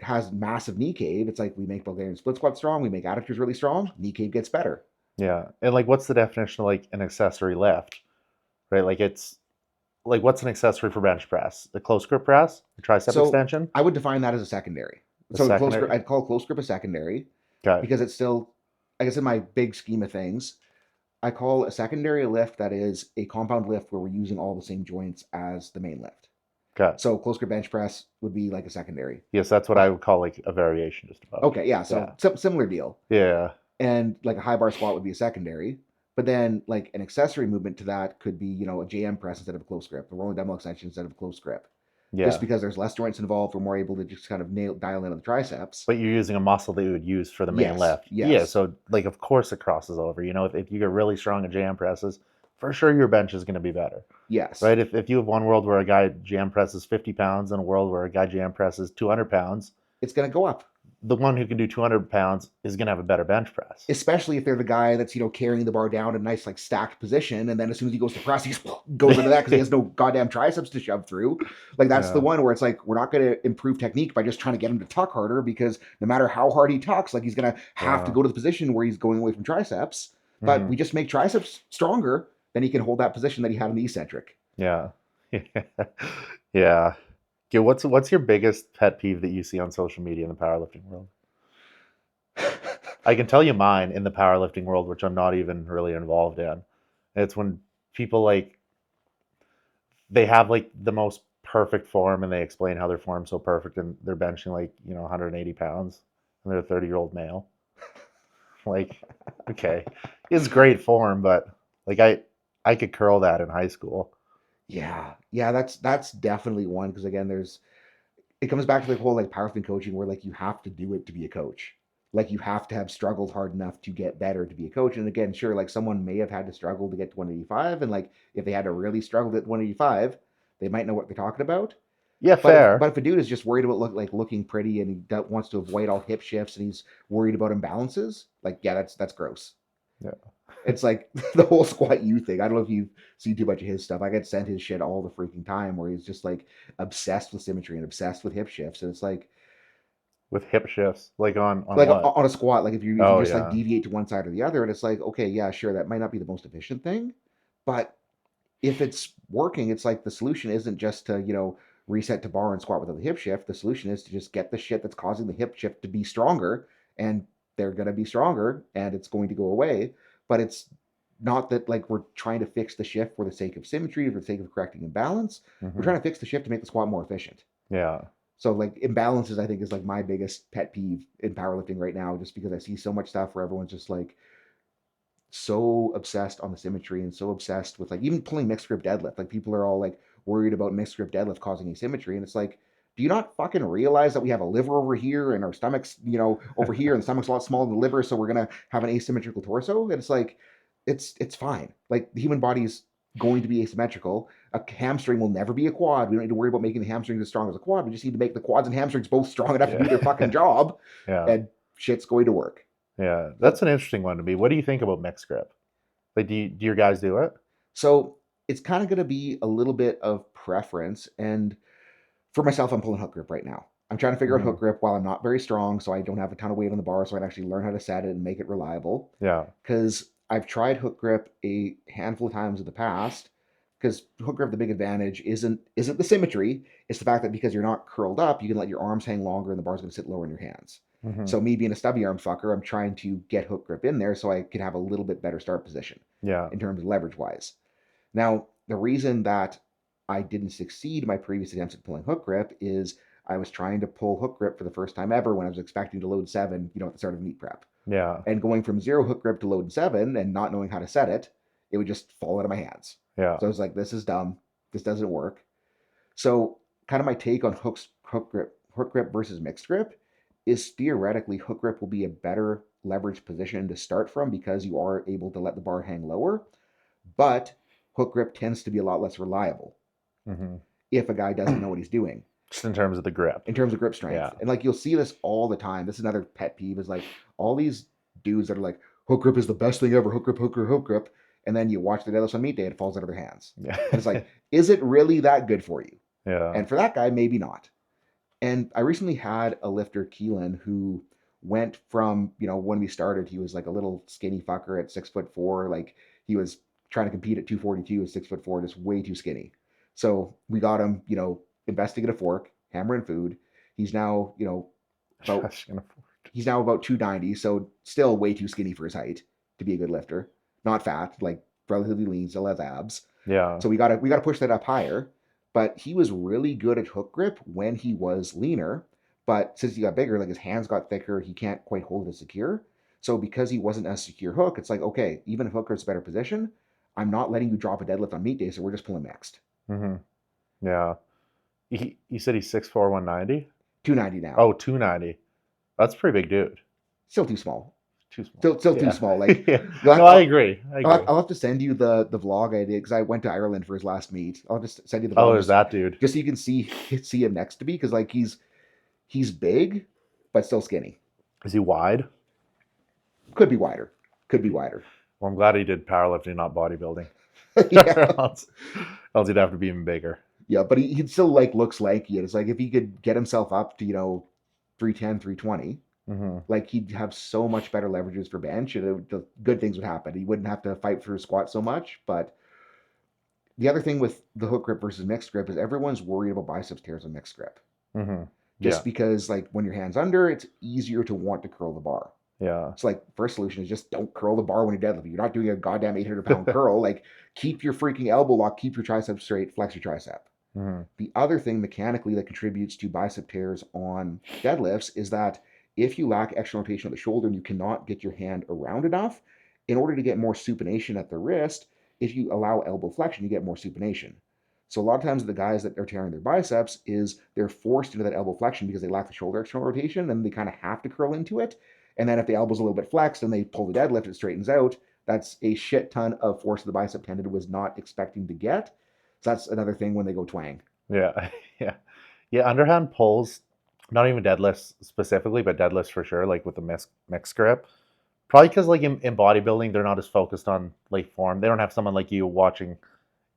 has massive knee cave, it's like we make Bulgarian split squat strong, we make adductors really strong, knee cave gets better. Yeah. And like what's the definition of like an accessory lift? Right? Like it's like what's an accessory for bench press? The close grip press? The tricep So extension? I would define that as a secondary. A So close grip, secondary? I'd call close grip a secondary Okay. because it's still, I guess in my big scheme of things, I call a secondary a lift that is a compound lift where we're using all the same joints as the main lift. Okay. So close grip bench press would be like a secondary. Yes, that's what I would call like a variation just about. Okay, yeah, Yeah. so similar deal. Yeah. And like a high bar squat would be a secondary. But then like an accessory movement to that could be, a JM press instead of a close grip, a rolling dumbbell extension instead of a close grip. Just Yeah. because there's less joints involved, we're more able to just kind of dial in on the triceps. But you're using a muscle that you would use for the main Yes, lift. Yeah. yes, So like of course it crosses over. If you get really strong at jam presses, for sure your bench is going to be better. yes. Right? If you have one world where a guy jam presses 50 pounds and a world where a guy jam presses 200 pounds, It's going to go up. the one who can do 200 pounds is going to have a better bench press. Especially if they're the guy that's carrying the bar down in a nice like stacked position, and then as soon as he goes to press, he just goes into that because he has no goddamn triceps to shove through. Like that's the Yeah. one where it's like we're not going to improve technique by just trying to get him to tuck harder because no matter how hard he tucks, like he's going to have to Yeah. go to the position where he's going away from triceps. But Hmm. we just make triceps stronger, then he can hold that position that he had in the eccentric. Yeah. Yeah. Okay, what's your biggest pet peeve that you see on social media in the powerlifting world? I can tell you mine in the powerlifting world, which I'm not even really involved in. It's when people like they have like the most perfect form and they explain how their form's so perfect and they're benching like 180 pounds and they're a 30-year-old male. Like, okay, it's great form, but like I could curl that in high school. Yeah, that's definitely one because again, it comes back to the whole like powerlifting coaching where like you have to do it to be a coach. Like you have to have struggled hard enough to get better to be a coach. And again, sure, like someone may have had to struggle to get to 185, and like if they had to really struggle at 185, they might know what they're talking about. Yeah, But if fair. but if a dude is just worried about looking pretty and wants to avoid all hip shifts and he's worried about imbalances, like yeah, that's gross. Yeah. It's like the whole squat you thing. I don't know if you've seen too much of his stuff. I get sent his shit all the freaking time where he's just like obsessed with symmetry and obsessed with hip shifts. And it's With hip shifts, like on like what? on a squat, like if you Oh just like yeah. deviate to one side or the other, and it's like, okay, yeah, sure, that might not be the most efficient thing, but if it's working, it's like the solution isn't just to, reset to bar and squat without the hip shift. The solution is to just get the shit that's causing the hip shift to be stronger, and they're gonna be stronger and it's going to go away. But it's not that like we're trying to fix the shift for the sake of symmetry, for the sake of correcting imbalance. We're Hmm. trying to fix the shift to make the squat more efficient. Yeah. So like imbalances, I think is like my biggest pet peeve in powerlifting right now, just because I see so much stuff where everyone's just like so obsessed on the symmetry and so obsessed with like even pulling mixed grip deadlift. Like people are all like worried about mixed grip deadlift causing asymmetry, and it's like do you not fucking realize that we have a liver over here and our stomach's, over here, and the stomach's a lot smaller than the liver, so we're gonna have an asymmetrical torso? And it's like, it's fine. Like, the human body is going to be asymmetrical. A hamstring will never be a quad. We don't need to worry about making the hamstrings as strong as a quad. We just need to make the quads and hamstrings both strong enough to do their fucking job, Yeah. and shit's going to work. Yeah. That's an interesting one to me. What do you think about mixed grip? Like, do your guys do it? So it's kind of going to be a little bit of preference. And for myself, I'm pulling hook grip right now. I'm trying to figure out hook grip while I'm not very strong, so I don't have a ton of weight on the bar, so I can actually learn how to set it and make it reliable. Yeah. Because I've tried hook grip a handful of times in the past. Because hook grip, the big advantage isn't the symmetry. It's the fact that because you're not curled up, you can let your arms hang longer, and the bar's going to sit lower in your hands. So me being a stubby arm fucker, I'm trying to get hook grip in there so I can have a little bit better start position. Yeah. In terms of leverage wise. Now, the reason that I didn't succeed my previous attempts at pulling hook grip is I was trying to pull hook grip for the first time ever when I was expecting to load 7, at the start of meet prep. Yeah. And going from 0 hook grip to load 7 and not knowing how to set it, it would just fall out of my hands. Yeah. So I was like, this is dumb. This doesn't work. So kind of my take on hook grip versus mixed grip is theoretically hook grip will be a better leverage position to start from because you are able to let the bar hang lower, but hook grip tends to be a lot less reliable if a guy doesn't know what he's doing. Just in terms of the grip. In terms of grip strength. Yeah. And like, you'll see this all the time. This is another pet peeve, is like all these dudes that are like, hook grip is the best thing ever, hook grip, hook grip, hook grip. And then you watch the deadlifts on meet day and it falls out of their hands. Yeah. And it's like, is it really that good for you? Yeah. And for that guy, maybe not. And I recently had a lifter, Keelan, who went from, when we started, he was like a little skinny fucker at 6'4". Like, he was trying to compete at 242 at 6'4", just way too skinny. So we got him, investing in a fork, hammer and food. He's now, he's now about 290, so still way too skinny for his height to be a good lifter. Not fat, like relatively lean, still has abs. Yeah. So we gotta push that up higher. But he was really good at hook grip when he was leaner. But since he got bigger, like, his hands got thicker, he can't quite hold it secure. So because he wasn't as secure hook, it's like, okay, even if hook grip's a better position, I'm not letting you drop a deadlift on meet day, so we're just pulling mixed. Yeah. You said he's 6'4", 190? 290 now. Oh, 290. That's a pretty big dude. Still too small. Too small. Still too small. Like, no, I agree. I'll have to send you the vlog I did, because I went to Ireland for his last meet. I'll just send you the vlog. Oh, there's that dude. Just so you can see him next to me, because like, he's big, but still skinny. Is he wide? Could be wider. Well, I'm glad he did powerlifting, not bodybuilding. Yeah. else he'd have to be even bigger. Yeah, but he still like looks lanky. It's like, if he could get himself up to 310, 320, like, he'd have so much better leverages for bench, and the good things would happen. He wouldn't have to fight for his squat so much. But the other thing with the hook grip versus mixed grip is everyone's worried about biceps tears on mixed grip. Just because, like, when your hand's under, it's easier to want to curl the bar. Yeah. It's like, first solution is just don't curl the bar when you're deadlifting. You're not doing a goddamn 800-pound curl. Like, keep your freaking elbow locked, keep your tricep straight, flex your tricep. The other thing mechanically that contributes to bicep tears on deadlifts is that if you lack external rotation of the shoulder and you cannot get your hand around enough, in order to get more supination at the wrist, if you allow elbow flexion, you get more supination. So a lot of times the guys that are tearing their biceps is they're forced into that elbow flexion because they lack the shoulder external rotation, and they kind of have to curl into it. And then if the elbow's a little bit flexed and they pull the deadlift, it straightens out. That's a shit ton of force the bicep tendon was not expecting to get. So that's another thing when they go twang. Yeah. Yeah. Underhand pulls, not even deadlifts specifically, but deadlifts for sure, like with the mixed grip. Probably because, like, in bodybuilding, they're not as focused on, like, form. They don't have someone like you watching,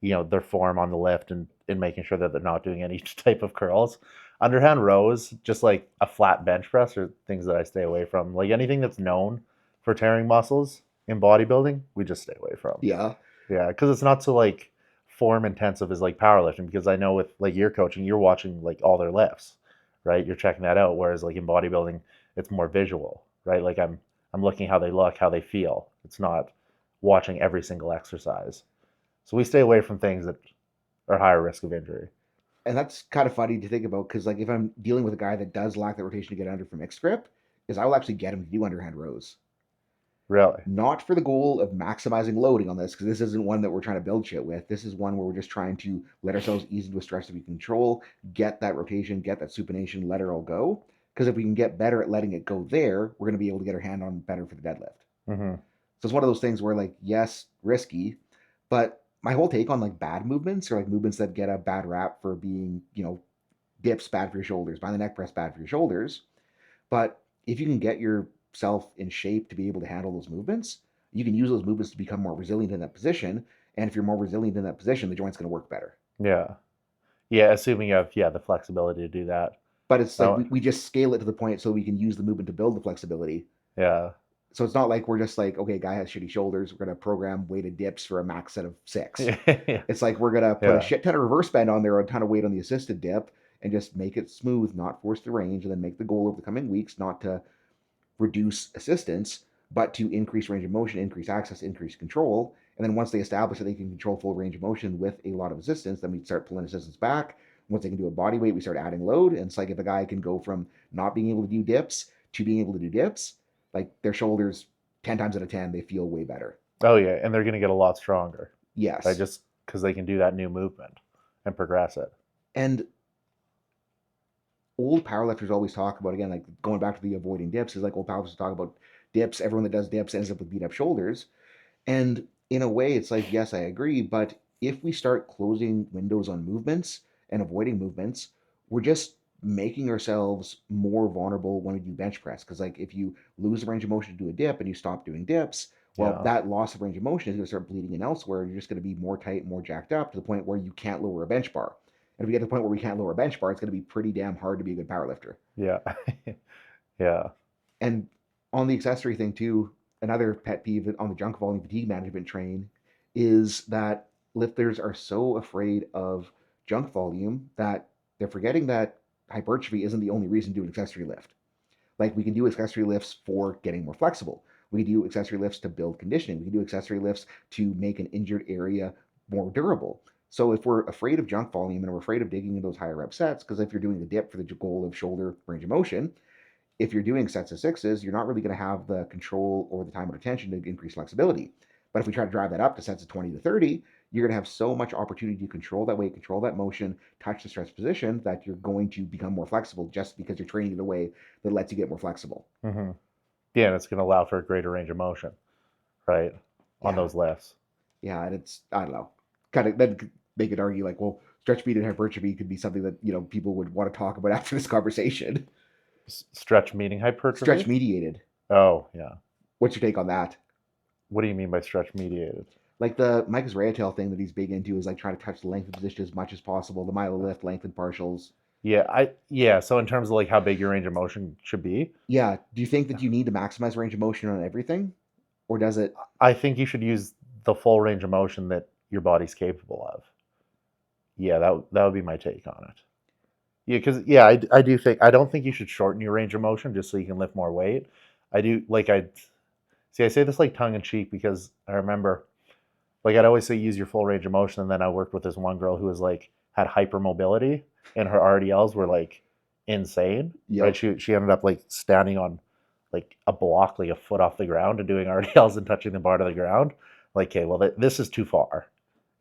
their form on the lift and making sure that they're not doing any type of curls. Underhand rows, just like a flat bench press, are things that I stay away from. Like, anything that's known for tearing muscles in bodybuilding, we just stay away from. Yeah. Yeah, because it's not so, like, form intensive as, like, powerlifting. Because I know with, like, your coaching, you're watching, like, all their lifts, right? You're checking that out. Whereas, like, in bodybuilding, it's more visual, right? Like, I'm looking how they look, how they feel. It's not watching every single exercise. So we stay away from things that are higher risk of injury. And that's kind of funny to think about, because, like, if I'm dealing with a guy that does lack the rotation to get under from mixed grip, is I will actually get him to do underhand rows. Really? Not for the goal of maximizing loading on this, because this isn't one that we're trying to build shit with. This is one where we're just trying to let ourselves ease into a stretch that we control, get that rotation, get that supination, let it all go. Because if we can get better at letting it go there, we're going to be able to get our hand on better for the deadlift. Mm-hmm. So it's one of those things where, like, yes, risky, but my whole take on like bad movements, or like movements that get a bad rap for being, dips bad for your shoulders, behind the neck press bad for your shoulders. But if you can get yourself in shape to be able to handle those movements, you can use those movements to become more resilient in that position. And if you're more resilient in that position, the joint's going to work better. Yeah. Yeah, assuming you have the flexibility to do that. But it's like Oh, we just scale it to the point so we can use the movement to build the flexibility. yeah. So it's not like we're just like, okay, guy has shitty shoulders, we're going to program weighted dips for a max set of 6. Yeah. It's like we're going to put a Yeah. shit ton of reverse bend on there, a ton of weight on the assisted dip, and just make it smooth, not force the range, and then make the goal over the coming weeks not to reduce assistance, but to increase range of motion, increase access, increase control. And then once they establish that they can control full range of motion with a lot of assistance, then we start pulling assistance back. Once they can do a body weight, we start adding load. And it's like if a guy can go from not being able to do dips to being able to do dips, like their shoulders 10 times out of 10, they feel way better. Oh yeah, and they're going to get a lot stronger. Yes. By just because they can do that new movement and progress it. And old powerlifters always talk about, again, like going back to the avoiding dips, is like old powerlifters talk about dips. Everyone that does dips ends up with beat up shoulders. And in a way, it's like, yes, I agree. But if we start closing windows on movements and avoiding movements, we're just making ourselves more vulnerable when we do bench press. Because, like, if you lose the range of motion to do a dip and you stop doing dips, well, Yeah. that loss of range of motion is going to start bleeding in elsewhere. You're just going to be more tight, more jacked up to the point where you can't lower a bench bar. And if we get to the point where we can't lower a bench bar, it's going to be pretty damn hard to be a good powerlifter. Yeah. Yeah. And on the accessory thing too, another pet peeve on the junk volume fatigue management train is that lifters are so afraid of junk volume that they're forgetting that hypertrophy isn't the only reason to do an accessory lift. Like, we can do accessory lifts for getting more flexible. We can do accessory lifts to build conditioning. We can do accessory lifts to make an injured area more durable. So if we're afraid of junk volume and we're afraid of digging into those higher rep sets, because if you're doing the dip for the goal of shoulder range of motion, if you're doing sets of 6s, you're not really going to have the control or the time or attention to increase flexibility. But if we try to drive that up to sets of 20 to 30, you're going to have so much opportunity to control that weight, control that motion, touch the stretch position, that you're going to become more flexible just because you're training in a way that lets you get more flexible. Mm-hmm. Yeah, and it's going to allow for a greater range of motion, right, on those lifts. Yeah, and it's, I don't know, kind of, then they could argue like, well, stretch mediated hypertrophy could be something that, people would want to talk about after this conversation. Stretch meaning hypertrophy? Stretch mediated. Oh, yeah. What's your take on that? What do you mean by stretch mediated? Like the Micah's Rayatel thing that he's big into is like trying to touch the length of position as much as possible, the milo lift, lengthened partials. Yeah, so in terms of like how big your range of motion should be, Yeah. Do you think that you need to maximize range of motion on everything? Or does it? I think you should use the full range of motion that your body's capable of. Yeah, that would be my take on it. Yeah, because I do think I don't think you should shorten your range of motion just so you can lift more weight. I do I say this like tongue in cheek because I remember like I'd always say use your full range of motion, and then I worked with this one girl who was like had hypermobility and her RDLs were like insane. Yep. Right? She ended up like standing on like a block, like a foot off the ground, and doing RDLs and touching the bar to the ground. Like, okay, well this is too far.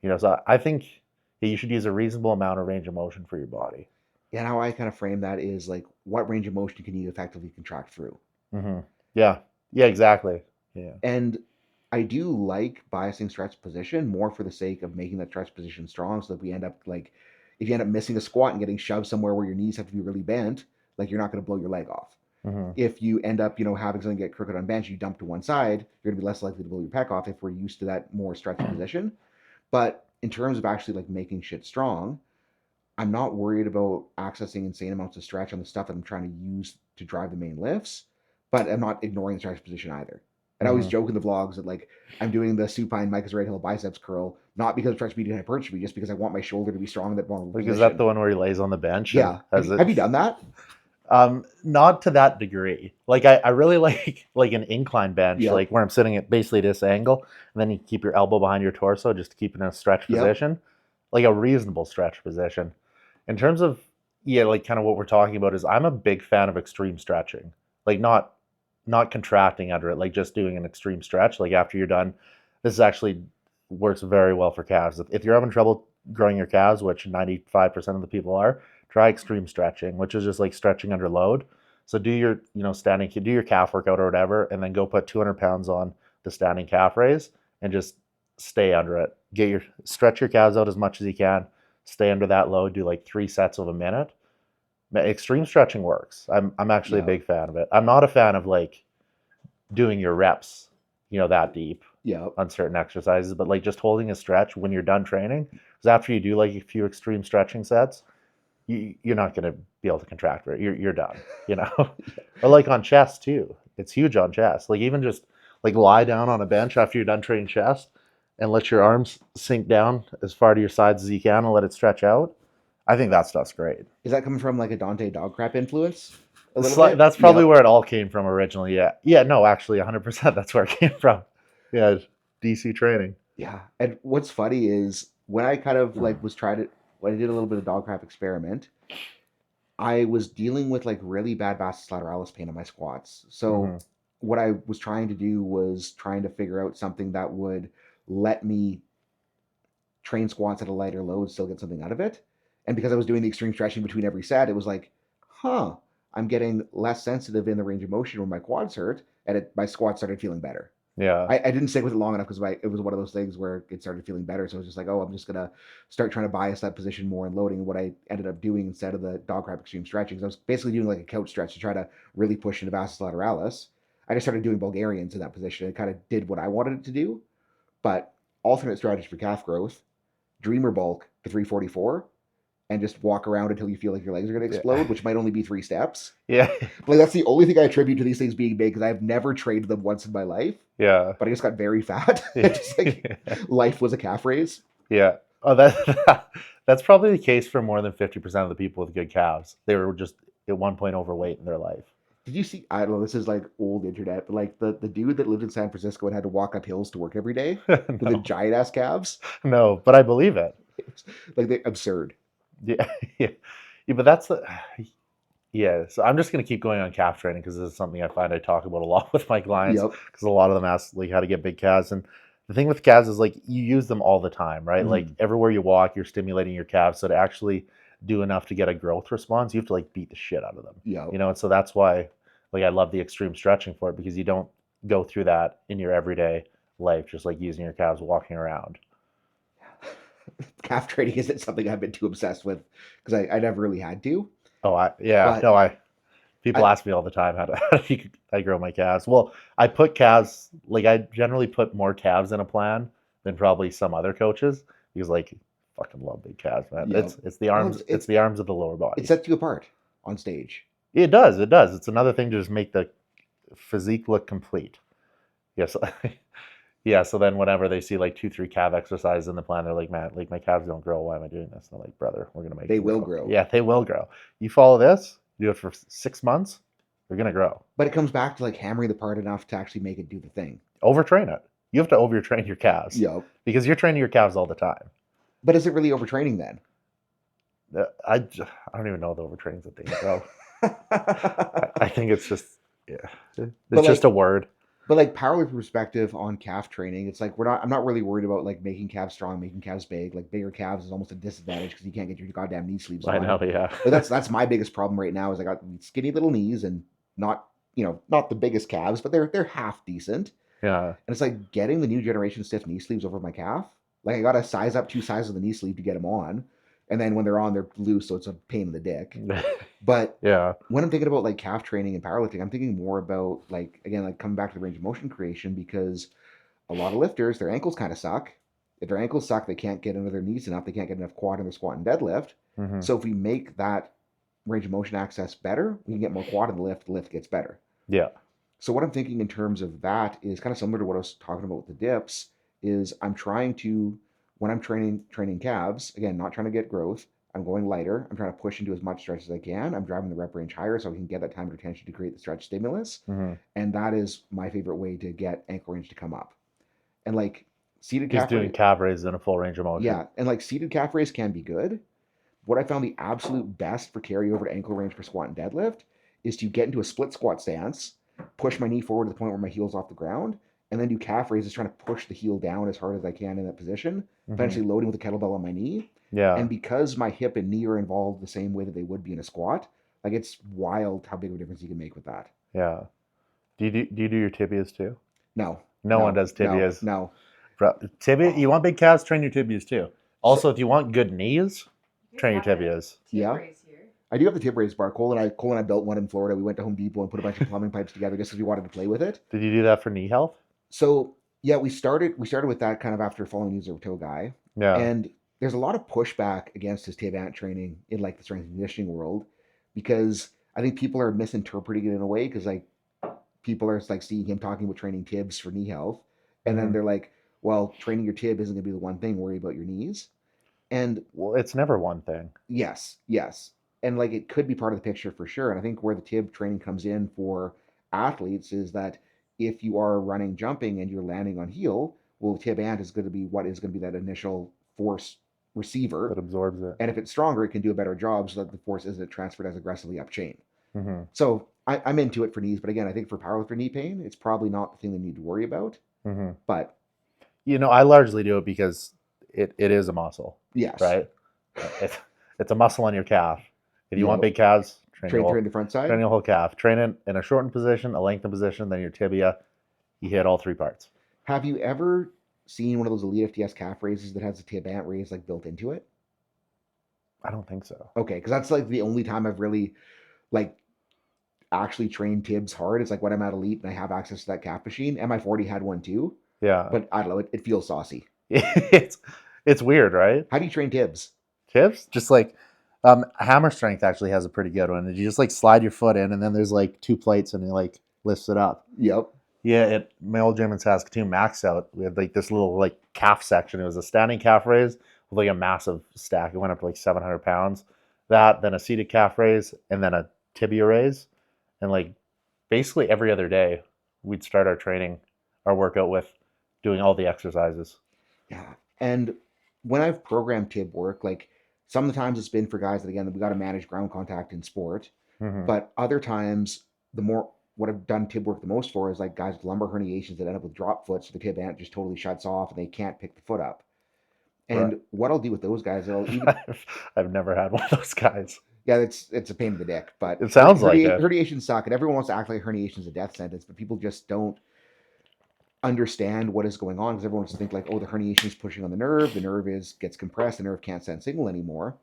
So I think you should use a reasonable amount of range of motion for your body. And how I kind of frame that is like, what range of motion can you effectively contract through? Mm-hmm. Yeah, exactly. Yeah. And I do like biasing stretch position more for the sake of making that stretch position strong, so that we end up like, if you end up missing a squat and getting shoved somewhere where your knees have to be really bent, like you're not going to blow your leg off. Mm-hmm. If you end up, having something get crooked on bench, you dump to one side, you're going to be less likely to blow your pec off if we're used to that more stretchy position. But in terms of actually like making shit strong, I'm not worried about accessing insane amounts of stretch on the stuff that I'm trying to use to drive the main lifts, but I'm not ignoring the stretch position either. And I always joke in the vlogs that like I'm doing the supine Micah's Red Hill biceps curl, not because of stretch median hypertrophy, just because I want my shoulder to be strong in that vulnerable position. Is that the one where he lays on the bench? Yeah. Have you done that? Not to that degree. Like I really like an incline bench, like where I'm sitting at basically this angle, and then you keep your elbow behind your torso just to keep it in a stretch position, like a reasonable stretch position. In terms of like kind of what we're talking about is I'm a big fan of extreme stretching, like not not contracting under it, like just doing an extreme stretch. Like after you're done, this is actually works very well for calves. If you're having trouble growing your calves, which 95% of the people are, try extreme stretching, which is just like stretching under load. So do your, standing, do your calf workout or whatever, and then go put 200 pounds on the standing calf raise and just stay under it. Stretch your calves out as much as you can. Stay under that load. Do like 3 sets of a minute. Extreme stretching works. I'm actually a big fan of it. I'm not a fan of like doing your reps, that deep on certain exercises, but like just holding a stretch when you're done training. Because after you do like a few extreme stretching sets, you're not going to be able to contract it. You're done, Or like on chest too. It's huge on chest. Like even just like lie down on a bench after you're done training chest and let your arms sink down as far to your sides as you can and let it stretch out. I think that stuff's great. Is that coming from like a Dante dog crap influence? That's probably where it all came from originally. Yeah. No, actually 100% that's where it came from. Yeah. DC training. Yeah. And what's funny is when I kind of like when I did a little bit of dog crap experiment, I was dealing with like really bad vastus lateralis pain on my squats. So what I was trying to do was trying to figure out something that would let me train squats at a lighter load, still get something out of it. And because I was doing the extreme stretching between every set, it was like, I'm getting less sensitive in the range of motion when my quads hurt, and my squats started feeling better. Yeah. I didn't stick with it long enough because it was one of those things where it started feeling better. So I was just like, I'm just going to start trying to bias that position more and loading. And what I ended up doing instead of the dog crap extreme stretching, I was basically doing like a couch stretch to try to really push into vastus lateralis. I just started doing Bulgarians in that position. It kind of did what I wanted it to do. But alternate strategy for calf growth, dreamer bulk to 344, and just walk around until you feel like your legs are going to explode, which might only be 3 steps. Yeah. But like, that's the only thing I attribute to these things being big, because I've never trained them once in my life. Yeah. But I just got very fat. Just like life was a calf raise. Yeah. Oh, that's probably the case for more than 50% of the people with good calves. They were just at one point overweight in their life. Did you see, I don't know, this is like old internet, but like the dude that lived in San Francisco and had to walk up hills to work every day with the giant ass calves? No, but I believe it. Like, they're absurd. Yeah. But that's so I'm just going to keep going on calf training because this is something I find I talk about a lot with my clients, because a lot of them ask like how to get big calves. And the thing with calves is like you use them all the time, right? Like everywhere you walk, you're stimulating your calves. So to actually do enough to get a growth response, you have to like beat the shit out of them. And so that's why like I love the extreme stretching for it, because you don't go through that in your everyday life, just like using your calves walking around. Calf training isn't something I've been too obsessed with because I never really had to. People ask me all the time how do I grow my calves. Well, I put calves, like I generally put more calves in a plan than probably some other coaches, because like fucking love big calves, man. It's the arms, it's the arms of the lower body. It sets you apart on stage. It does. It's another thing to just make the physique look complete. Yes. Yeah, so then whenever they see like 2-3 calf exercises in the plan, they're like, man, like my calves don't grow. Why am I doing this? And I'm like, brother, we're going to make They will grow. Yeah, they will grow. You follow this, do it for 6 months, they're going to grow. But it comes back to like hammering the part enough to actually make it do the thing. Overtrain it. You have to overtrain your calves. Because you're training your calves all the time. But is it really overtraining then? I don't even know the overtraining's a thing, bro. I think it's just, it's just a word. But like powerlifting perspective on calf training, it's like I'm not really worried about like making calves strong, making calves big. Like bigger calves is almost a disadvantage because you can't get your goddamn knee sleeves on. I know, yeah. But that's my biggest problem right now is I got skinny little knees and not the biggest calves, but they're half decent. Yeah. And it's like getting the new generation stiff knee sleeves over my calf. Like I got to size up 2 sizes of the knee sleeve to get them on. And then when they're on, they're loose, so it's a pain in the dick. But when I'm thinking about like calf training and powerlifting, I'm thinking more about like, again, like coming back to the range of motion creation, because a lot of lifters, their ankles kind of suck. If their ankles suck, they can't get under their knees enough. They can't get enough quad in their squat and deadlift. So if we make that range of motion access better, we can get more quad in the lift gets better. Yeah. So what I'm thinking in terms of that is kind of similar to what I was talking about with the dips, is I'm trying to, when I'm training calves, again, not trying to get growth, I'm going lighter. I'm trying to push into as much stretch as I can. I'm driving the rep range higher so I can get that time of retention to create the stretch stimulus. And that is my favorite way to get ankle range to come up. And like seated calf raise. He's doing calf raises in a full range of motion. Yeah. And like seated calf raise can be good. What I found the absolute best for carryover to ankle range for squat and deadlift is to get into a split squat stance, push my knee forward to the point where my heel's off the ground, and then do calf raises trying to push the heel down as hard as I can in that position, eventually loading with the kettlebell on my knee. Yeah. And because my hip and knee are involved the same way that they would be in a squat, like it's wild how big of a difference you can make with that. Yeah. Do you do your tibias too? No. No one does tibias. No. Bro, tibia. You want big calves? Train your tibias too. Also, if you want good knees, train your tibias. Yeah. I do have the tib raise bar. Cole and I built one in Florida. We went to Home Depot and put a bunch of plumbing pipes together just because we wanted to play with it. Did you do that for knee health? So yeah, we started with that kind of after following user toe guy. Yeah. And there's a lot of pushback against his tib ant training in like the strength and conditioning world because I think people are misinterpreting it in a way because like people are like seeing him talking about training tibs for knee health, and then they're like, well, training your tib isn't going to be the one thing. Worry about your knees. And well, it's never one thing. Yes. And like it could be part of the picture for sure. And I think where the tib training comes in for athletes is that if you are running, jumping, and you're landing on heel, well, the tib ant is going to be what is going to be that initial force receiver that absorbs it. And if it's stronger, it can do a better job so that the force isn't transferred as aggressively up chain. So I'm into it for knees, but again, I think for powerlifter knee pain, it's probably not the thing they need to worry about. But I largely do it because it is a muscle. Yes. Right. It's a muscle on your calf. If you want big calves, train the front side. Train your whole calf. Train it in a shortened position, a lengthened position, then your tibia. You hit all three parts. Have you ever seen one of those ELITEFTS calf raises that has a tib ant raise like built into it? I don't think so. Okay, because that's like the only time I've really like actually trained tibs hard. It's like when I'm at Elite and I have access to that calf machine. MI40 had one too. Yeah. But I don't know, it feels saucy. It's weird, right? How do you train tibs? Tibs? Just like hammer strength actually has a pretty good one. You just like slide your foot in and then there's like two plates and it like lifts it up. Yep. Yeah, at my old gym in Saskatoon, Max Out, we had like this little like calf section. It was a standing calf raise with like a massive stack. It went up to like 700 pounds. That, then a seated calf raise, and then a tibia raise. And like basically every other day, we'd start our workout with doing all the exercises. Yeah. And when I've programmed tib work, like some of the times it's been for guys that, again, we got to manage ground contact in sport. But other times, what I've done tib work the most for is like guys with lumbar herniations that end up with drop foot, so the tib ant just totally shuts off and they can't pick the foot up. And what I'll do with those guys, I've never had one of those guys. Yeah, it's a pain in the dick, but it sounds like it. Herniations suck, and everyone wants to act like herniation is a death sentence, but people just don't understand what is going on because everyone wants to think like, oh, the herniation is pushing on the nerve gets compressed, the nerve can't send signal anymore.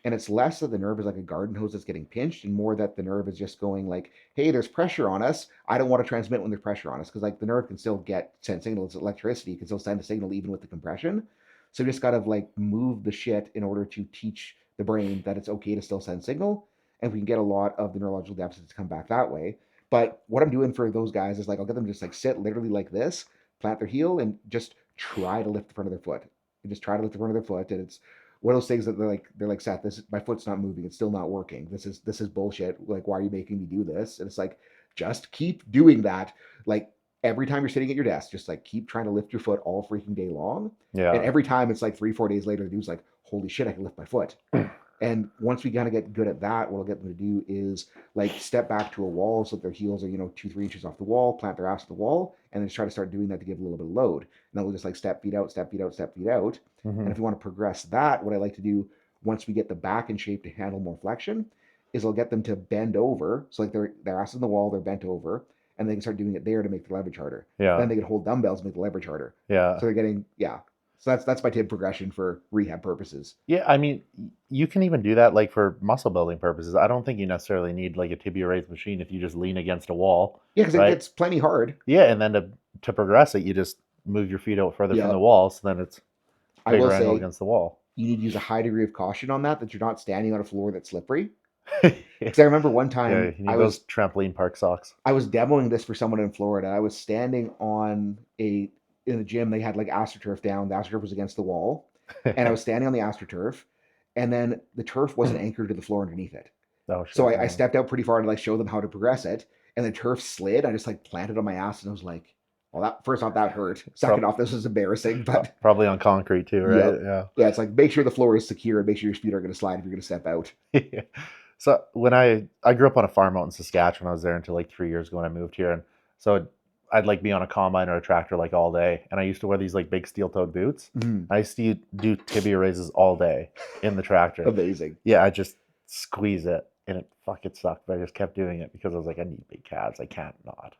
And it's less that the nerve is like a garden hose that's getting pinched and more that the nerve is just going like, hey, there's pressure on us. I don't want to transmit when there's pressure on us because like the nerve can still send signals. Electricity can still send a signal even with the compression. So you just got to like move the shit in order to teach the brain that it's okay to still send signal. And we can get a lot of the neurological deficits to come back that way. But what I'm doing for those guys is like, I'll get them to just like sit literally like this, plant their heel and just try to lift the front of their foot. And just try to lift the front of their foot. And it's one of those things that they're like, Seth, my foot's not moving. It's still not working. This is bullshit. Like, why are you making me do this? And it's like, just keep doing that. Like every time you're sitting at your desk, just like keep trying to lift your foot all freaking day long. Yeah. And every time it's like 3-4 days later, the dude's like, holy shit, I can lift my foot. And once we kind of get good at that, what I'll get them to do is like step back to a wall so that their heels are, 2-3 inches off the wall, plant their ass to the wall, and then just try to start doing that to give a little bit of load. And then we'll just like step feet out, step feet out, step feet out. And if you want to progress that, what I like to do once we get the back in shape to handle more flexion is I'll get them to bend over. So like their ass is in the wall, they're bent over, and they can start doing it there to make the leverage harder. Yeah. Then they can hold dumbbells and make the leverage harder. Yeah. So they're getting, So that's my tib progression for rehab purposes. Yeah, I mean, you can even do that like for muscle building purposes. I don't think you necessarily need like a tibia raise machine if you just lean against a wall. Yeah, because it gets plenty hard. Yeah, and then to progress it, you just move your feet out further from the wall, so then it's bigger angle against the wall. You need to use a high degree of caution on that you're not standing on a floor that's slippery. Because I remember one time you need those trampoline park socks. I was demoing this for someone in Florida. I was standing in the gym. They had like AstroTurf down. The AstroTurf was against the wall, and I was standing on the AstroTurf, and then the turf wasn't anchored to the floor underneath it. Oh, shit, so I stepped out pretty far to like show them how to progress it, and the turf slid. I just like planted on my ass, and I was like, well, that first off, that hurt. Second off, this was embarrassing, but probably on concrete too, right? Yeah. It's like make sure the floor is secure and make sure your feet aren't going to slide if you're going to step out. So when I grew up on a farm out in Saskatchewan, I was there until like 3 years ago when I moved here, and So I'd like be on a combine or a tractor like all day, and I used to wear these like big steel-toed boots. Mhm. I used to do tibia raises all day in the tractor. Amazing. Yeah, I just squeeze it, and it fucking sucked, but I just kept doing it because I was like, I need big calves. I can't not.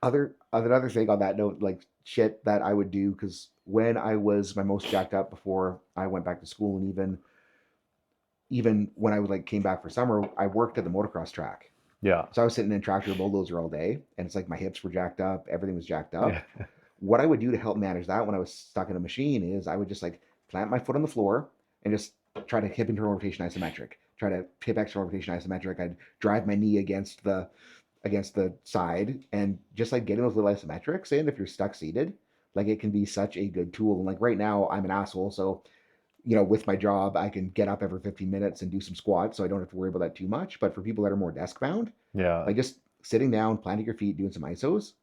Another thing on that note, like shit that I would do, because when I was my most jacked up before I went back to school, and even when I was like came back for summer, I worked at the motocross track. Yeah. So I was sitting in tractor bulldozer all day, and it's like my hips were jacked up, everything was jacked up. Yeah. What I would do to help manage that when I was stuck in a machine is I would just like plant my foot on the floor and just try to hip internal rotation isometric, try to hip external rotation isometric. I'd drive my knee against the side and just like getting those little isometrics in if you're stuck seated, like it can be such a good tool. And like right now I'm an asshole, so with my job, I can get up every 15 minutes and do some squats, so I don't have to worry about that too much. But for people that are more desk bound, Yeah. like just sitting down, planting your feet, doing some isos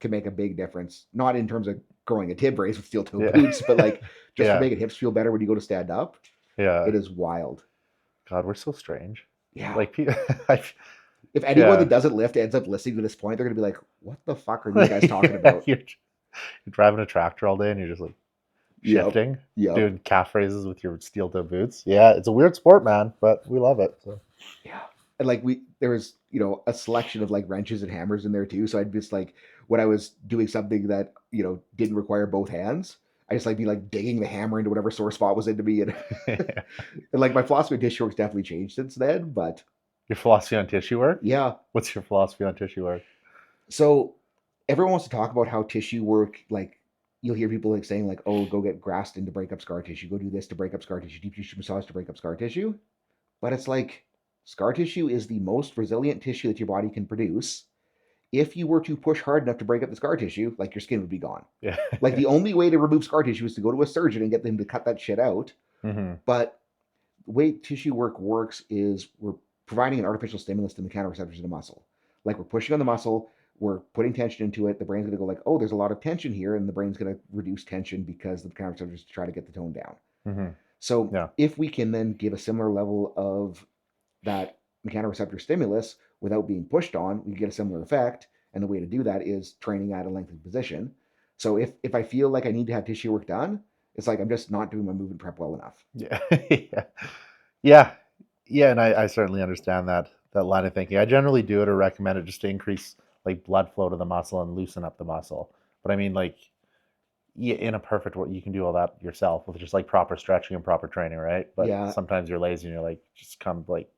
can make a big difference. Not in terms of growing a tib raise with steel toe Yeah. boots, but like just for Yeah. making hips feel better when you go to stand up. Yeah. It is wild. God, we're so strange. Yeah. Like, If anyone yeah. that doesn't lift ends up listening to this point, they're gonna be like, "What the fuck are these guys talking about?" You're driving a tractor all day and you're just like shifting, Yep. doing calf raises with your steel toe boots. Yeah, it's a weird sport, man, but we love it. So Yeah. And like there was, a selection of like wrenches and hammers in there too. So I'd just like when I was doing something that, didn't require both hands, I just like be like digging the hammer into whatever sore spot was into me. And, and like my philosophy of tissue work's definitely changed since then. But your philosophy on tissue work? yeah. What's your philosophy on tissue work? So everyone wants to talk about how tissue work, like you'll hear people like saying like, oh, go get Graston to break up scar tissue, go do this to break up scar tissue, deep tissue massage to break up scar tissue. But it's like scar tissue is the most resilient tissue that your body can produce. If you were to push hard enough to break up the scar tissue, like your skin would be gone. Yeah. Like the only way to remove scar tissue is to go to a surgeon and get them to cut that shit out. Mm-hmm. But the way tissue work works is we're providing an artificial stimulus to the mechanoreceptors in the muscle. Like we're pushing on the muscle, we're putting tension into it. The brain's going to go like, oh, there's a lot of tension here, and the brain's going to reduce tension because the mechanoreceptors try to get the tone down. Mm-hmm. So Yeah. if we can then give a similar level of that mechanoreceptor stimulus without being pushed on, we get a similar effect. And the way to do that is training at a lengthened position. So if I feel like I need to have tissue work done, it's like I'm just not doing my movement prep well enough. Yeah. Yeah. Yeah. And I certainly understand that line of thinking. I generally do it or recommend it just to increase like blood flow to the muscle and loosen up the muscle. But I mean, like, in a perfect world, you can do all that yourself with just like proper stretching and proper training, right? But Yeah. sometimes you're lazy and you're like, just come like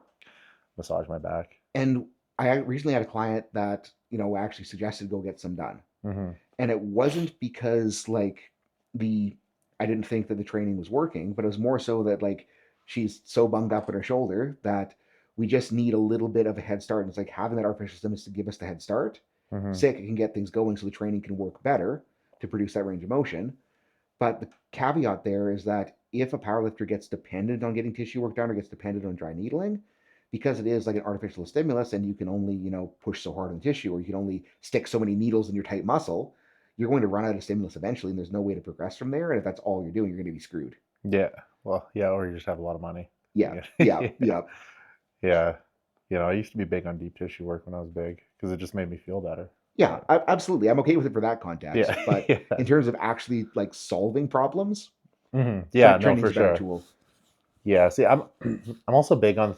massage my back. And I recently had a client that, actually suggested go get some done. Mm-hmm. And it wasn't because like I didn't think that the training was working, but it was more so that like she's so bunged up in her shoulder that we just need a little bit of a head start. And it's like having that artificial stimulus to give us the head start. Mm-hmm. Sick, it can get things going so the training can work better to produce that range of motion. But the caveat there is that if a powerlifter gets dependent on getting tissue work done or gets dependent on dry needling, because it is like an artificial stimulus and you can only, push so hard on the tissue, or you can only stick so many needles in your tight muscle, you're going to run out of stimulus eventually, and there's no way to progress from there. And if that's all you're doing, you're going to be screwed. Yeah. Well, yeah, or you just have a lot of money. Yeah. Yeah. Yeah. Yeah. I used to be big on deep tissue work when I was big because it just made me feel better. Yeah, absolutely. I'm okay with it for that context. Yeah. But Yeah. in terms of actually like solving problems, Mm-hmm. Yeah, no, training's for a better sure. tool. Yeah. See, I'm also big on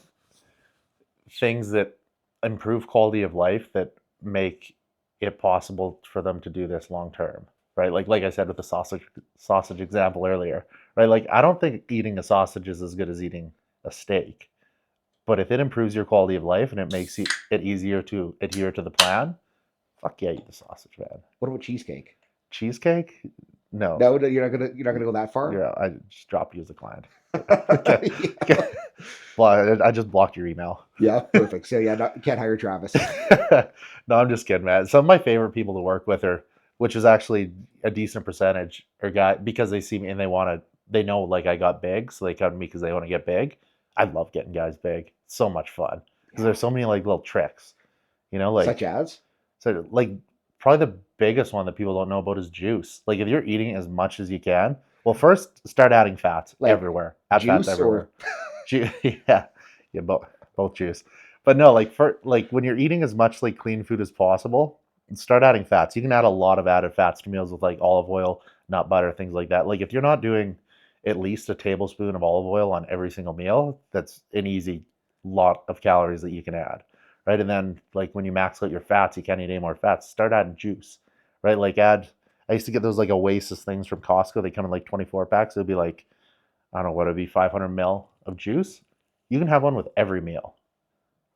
things that improve quality of life that make it possible for them to do this long term, right? Like I said with the sausage example earlier, right? Like I don't think eating a sausage is as good as eating a steak, but if it improves your quality of life and it makes it easier to adhere to the plan, fuck yeah, eat the sausage, man. What about cheesecake? Cheesecake? No. No, you're not gonna go that far. Yeah, I just dropped you as a client. Yeah. Well, I just blocked your email. Yeah, perfect. So yeah, can't hire Travis. No, I'm just kidding, man. Some of my favorite people to work with which is actually a decent percentage, are guys because they see me and they know like I got big, so they come to me because they want to get big. I love getting guys big. It's so much fun because there's so many like little tricks, like Such as? So like probably the biggest one that people don't know about is juice. Like if you're eating as much as you can, well, first start adding fats Like everywhere. Add juice fats everywhere. or Yeah, both juice. But no, like when you're eating as much like clean food as possible, start adding fats. You can add a lot of added fats to meals with like olive oil, nut butter, things like that. Like if you're not doing at least a tablespoon of olive oil on every single meal, that's an easy lot of calories that you can add, right? And then like when you max out your fats, you can't eat any more fats. Start adding juice, right? Like add. I used to get those like Oasis things from Costco. They come in like 24 packs. It'd be like, I don't know what it'd be, 500 mil of juice. You can have one with every meal.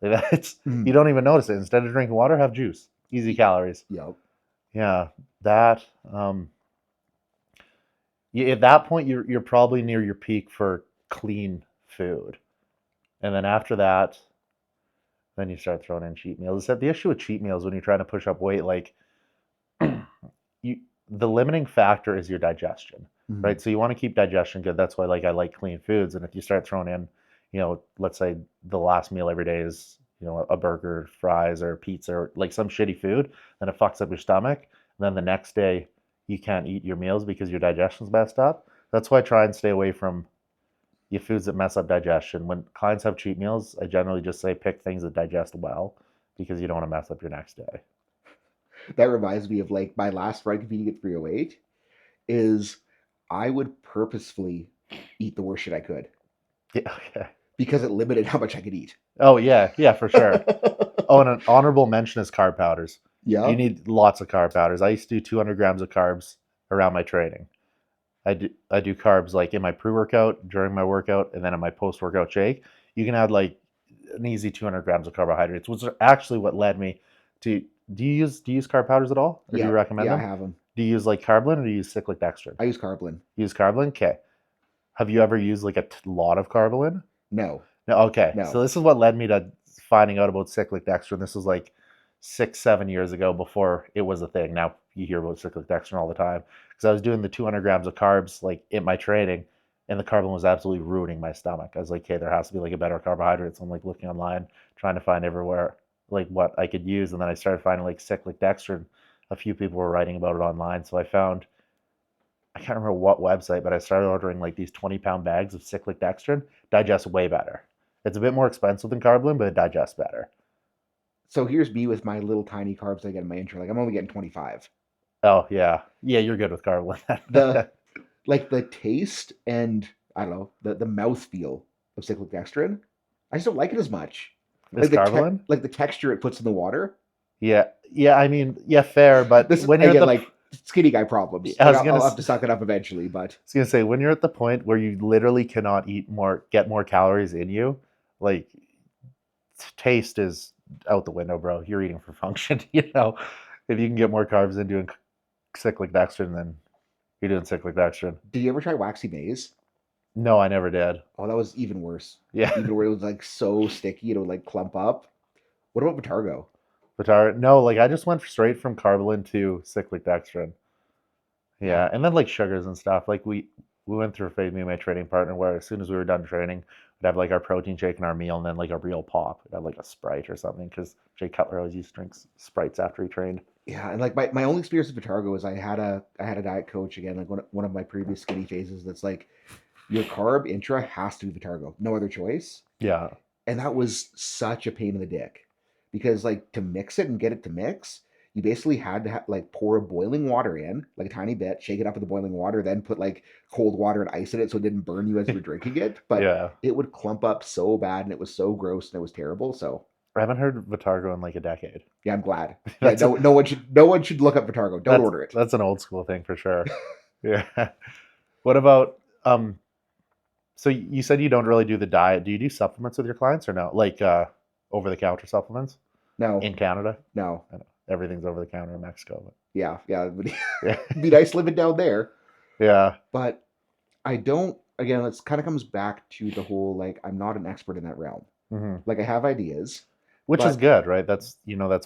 Like that's Mhm. you don't even notice it. Instead of drinking water, have juice. Easy calories. Yep. Yeah, that. At that point, you're probably near your peak for clean food, and then after that, then you start throwing in cheat meals. The issue with cheat meals when you're trying to push up weight, like you, the limiting factor is your digestion, Mhm. right? So you want to keep digestion good. That's why like I like clean foods, and if you start throwing in, let's say the last meal every day is a burger, fries, or pizza, or like some shitty food, then it fucks up your stomach. And then the next day you can't eat your meals because your digestion's messed up. That's why I try and stay away from your foods that mess up digestion. When clients have cheat meals, I generally just say pick things that digest well because you don't want to mess up your next day. That reminds me of like my last ride competing at 308 is I would purposefully eat the worst shit I could Yeah, okay. because it limited how much I could eat. Oh yeah, for sure. Oh, and an honorable mention is carb powders. You Yeah. need lots of carb powders. I used to do 200 grams of carbs around my training. I do carbs like in my pre-workout, during my workout, and then in my post-workout shake. You can add like an easy 200 grams of carbohydrates, which is actually what led me to. Do you use carb powders at all, or do you Yeah. recommend Yeah, I them? have them. Do you use like Carblin or do you use cyclic dextrin? I use Carblin. Use Carblin? Okay. Have you ever used like a lot of Carblin? No. No, okay. So No. this is what led me to finding out about cyclic dextrin. This was like 6, 7 years ago before it was a thing. Now you hear about cyclic dextrin all the time because I was doing the 200 grams of carbs like in my training, and the carbon was absolutely ruining my stomach. I was like, okay, there has to be like a better carbohydrate. So I'm like looking online, trying to find everywhere like what I could use, and then I started finding like cyclic dextrin. A few people were writing about it online, so I found I can't remember what website, but I started ordering like these 20-pound bags of cyclic dextrin. Digests way better. It's a bit more expensive than Carblin, but it digests better. So here's me with my little tiny carbs I get in my intro. Like I'm only getting 25. Oh yeah, yeah, you're good with Carblin. The like the taste and I don't know the mouth feel of cyclic dextrin. I just don't like it as much. Is Carblin? Like the texture it puts in the water. Yeah, yeah. I mean, yeah, fair. But This when you're at again the, like skinny guy problems. I Like was gonna, I'll have to suck it up eventually, but was gonna say when you're at the point where you literally cannot get more calories in you, like taste is out the window, bro. You're eating for function. If you can get more carbs in doing cyclic dextrin, then you're doing cyclic dextrin. did you ever try waxy maize? No, I never did. Oh, that was even worse. Yeah. Even where it was like so sticky, it would like clump up. What about Vitargo? But no, like I just went straight from Carbolin to cyclic dextrin. Yeah, and then like sugars and stuff. Like we went through a phase, me and my training partner, where as soon as we were done training, we'd have like our protein shake and our meal, and then like a real pop. We'd have like a Sprite or something because Jay Cutler always used to drink Sprites after he trained. Yeah, and like my only experience with Vitargo is I had a diet coach again, like one of my previous skinny phases that's like your carb intra has to be Vitargo, no other choice. Yeah, And that was such a pain in the dick because like to mix it and get it to mix, you basically had to like pour boiling water in like a tiny bit, shake it up with the boiling water, then put like cold water and ice in it so it didn't burn you as you were drinking it. But yeah. it would clump up so bad and it was so gross and it was terrible. So I haven't heard Vitargo in like a decade. yeah, I'm glad. Yeah, That's no one should look up Vitargo. Don't order it. that's an old school thing for sure. Yeah. What about So you said you don't really do the diet. Do you do supplements with your clients or no? Like over the counter supplements No, in Canada? no. I know everything's over the counter in Mexico. Yeah, yeah. It would Yeah. be nice living down there. Yeah. But I don't, again, it's kind of comes back to the whole like, I'm not an expert in that realm. Hmm. Like, I have ideas, Which is but good, right? That's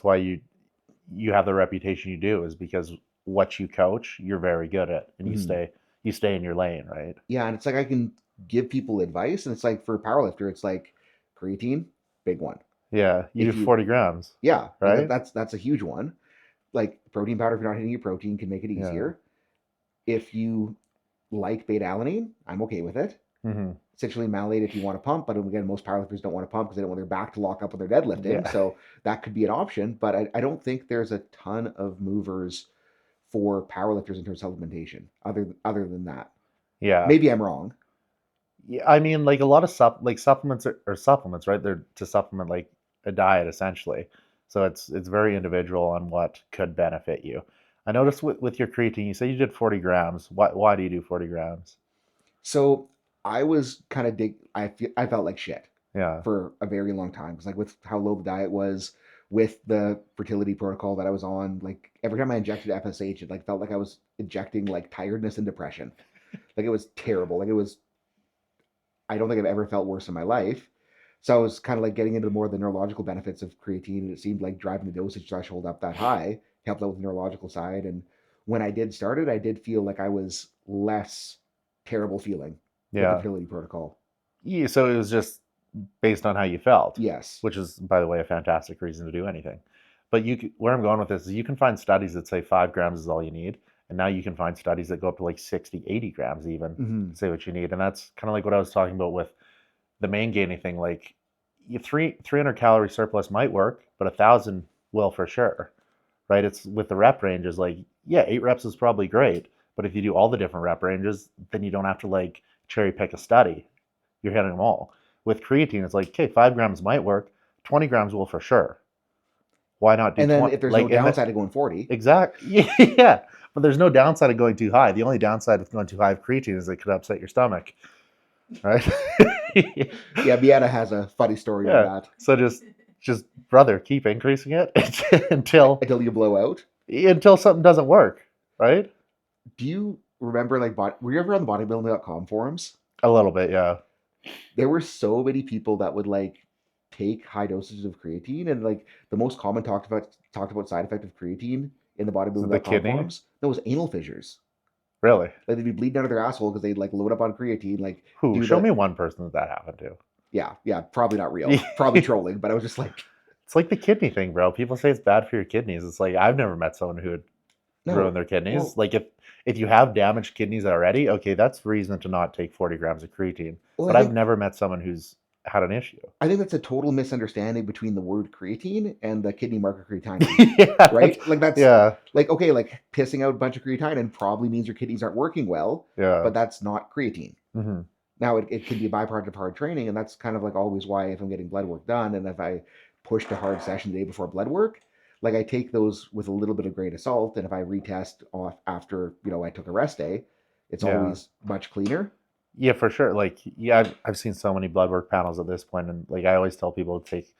why you have the reputation you do, is because what you coach, you're very good at, and mhm. you stay in your lane, right? Yeah, and it's like I can give people advice, and it's like for a powerlifter, it's like creatine, big one. Yeah. You If do you, 40 grams, yeah, right? that's a huge one. Like protein powder, if you're not hitting your protein, can make it Yeah. easier. If you like beta alanine, I'm okay with it. Hmm. essentially malate if you want to pump. But again, most powerlifters don't want to pump because they don't want their back to lock up when they're deadlifting. Yeah. So that could be an option. But I don't think there's a ton of movers for powerlifters in terms of supplementation other than that. Yeah. Maybe I'm wrong. Yeah, I mean, like a lot of supplements are supplements, right? They're to supplement like a diet essentially. So it's very individual on what could benefit you. I noticed with your creatine, you say you did 40 grams. Why do you do 40 grams? So I was kind of I felt like shit Yeah. for a very long time because like with how low the diet was, with the fertility protocol that I was on, like every time I injected FSH, it like felt like I was injecting like tiredness and depression. Like it was terrible. Like it was I don't think I've ever felt worse in my life. So I was kind of like getting into more of the neurological benefits of creatine, and it seemed like driving the dosage threshold up that high helped out with the neurological side. And when I did start it, I did feel like I was less terrible feeling with the Yeah. fertility protocol. Yeah, so it was just based on how you felt, Yes. which is, by the way, a fantastic reason to do anything. But where I'm going with this is you can find studies that say 5 grams is all you need. And now you can find studies that go up to like 60, 80 grams even Mm-hmm. to say what you need. And that's kind of like what I was talking about with the main gaining thing. Like 300 calorie surplus might work, but 1,000 will for sure, right? It's with the rep ranges, like, yeah, 8 reps is probably great. But if you do all the different rep ranges, then you don't have to like cherry pick a study. You're hitting them all. With creatine, it's like, okay, 5 grams might work, 20 grams will for sure. Why not do And then 20? if there's Like, no downside to going 40, exactly. Yeah. But there's no downside of going too high. The only downside of going too high of creatine is it could upset your stomach. Right? yeah, Bieta has a funny story on Yeah. that. So just brother, keep increasing it until Until you blow out. something doesn't work. Right? Do you remember like were you ever on the bodybuilding.com forums? A little bit, yeah. There were so many people that would like take high dosages of creatine, and like the most common talked about side effect of creatine in the Is it the bodybuilding.com kidney? forums, that was anal fissures. Really? Like they'd be bleeding out of their asshole because they'd like load up on creatine, like Who? do Show the me one person that happened to. yeah, probably not real, probably trolling, but I was just like, It's like the kidney thing, bro. People say it's bad for your kidneys. It's like I've never met someone who would ruin no, their kidneys. well, Like if you have damaged kidneys already, okay, that's reason to not take 40 grams of creatine. well, But I've never met someone who's had an issue. I think that's a total misunderstanding between the word creatine and the kidney marker creatine. Yeah, Right? Like that's yeah, like okay, like pissing out a bunch of creatine probably means your kidneys aren't working well, yeah. but that's not creatine. Hmm. Now it can be a byproduct of hard training, and that's kind of like always why if I'm getting blood work done and if I push to hard session the day before blood work, like I take those with a little bit of grain of salt, and if I retest off after I took a rest day, it's Yeah. always much cleaner. Yeah, for sure. Like, yeah, I've seen so many blood work panels at this point, and like I always tell people to take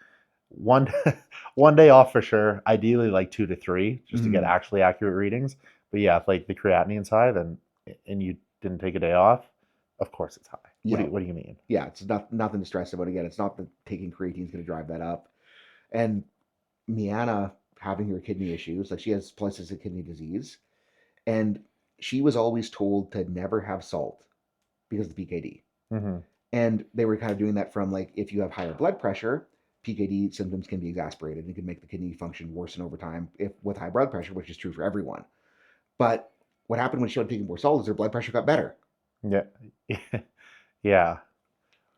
one one day off for sure. Ideally, like 2 to 3, just to get Mhm. actually accurate readings. But yeah, if like the creatinine's high, then and you didn't take a day off, of course it's high. Yeah. What do you mean? Yeah, it's nothing to stress about. Again, it's not that taking creatine is going to drive that up. And Miana having her kidney issues, like she has polycystic kidney disease, and she was always told to never have salt because of the PKD. Hmm. And they were kind of doing that from like if you have higher blood pressure, PKD symptoms can be exacerbated and can make the kidney function worsen over time if with high blood pressure, which is true for everyone. But what happened when she started taking more salt is her blood pressure got better. Yeah, yeah.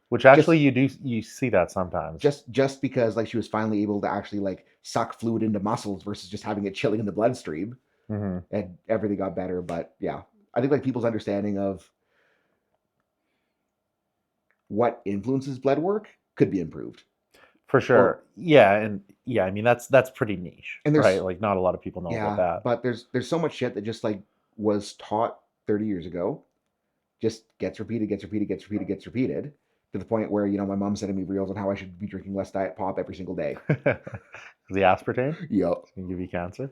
Which actually Just you see that sometimes. just because like she was finally able to actually like suck fluid into muscles versus just having it chilling in the bloodstream, Hmm. and everything got better. But yeah, I think like people's understanding of what influences blood work could be improved. For sure. Yeah, and yeah, I mean that's pretty niche, And right? there's Like not a lot of people know about yeah, that. but there's so much shit that just like was taught 30 years ago, just gets repeated, gets repeated, gets repeated, gets repeated, to the point where my mom's sending me reels on how I should be drinking less diet pop every single day. The aspartame Yep. can give you cancer.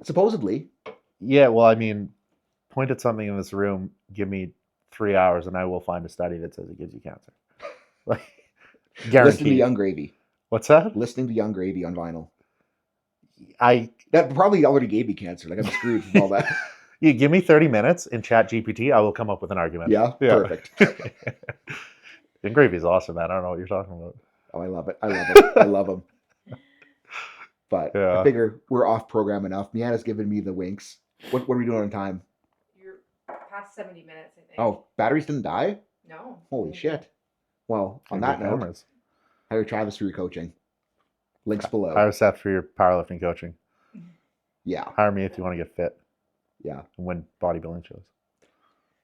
Supposedly. Yeah, well, I mean, point at something in this room, give me 3 hours, and I will find a study that says it gives you cancer. Like, Listening to guaranteed. Young Gravy. What's that? Listening to Young Gravy on vinyl. I That probably already gave me cancer. Like I'm screwed from all that. You give me 30 minutes in Chat GPT, I will come up with an argument. Yeah, perfect. And Gravy's awesome, man. I don't know what you're talking about. Oh, I love it. I love it. I love them. But Yeah. I figure we're off program enough. Miana's giving me the winks. What are we doing on time? You're past 70 minutes, I think. Oh, batteries didn't die? No. Holy shit. Well, on that note, cameras. hire Travis for your coaching. Links below. Hire Seth for your powerlifting coaching. Yeah. Hire me if you want to get fit Yeah. and win bodybuilding shows.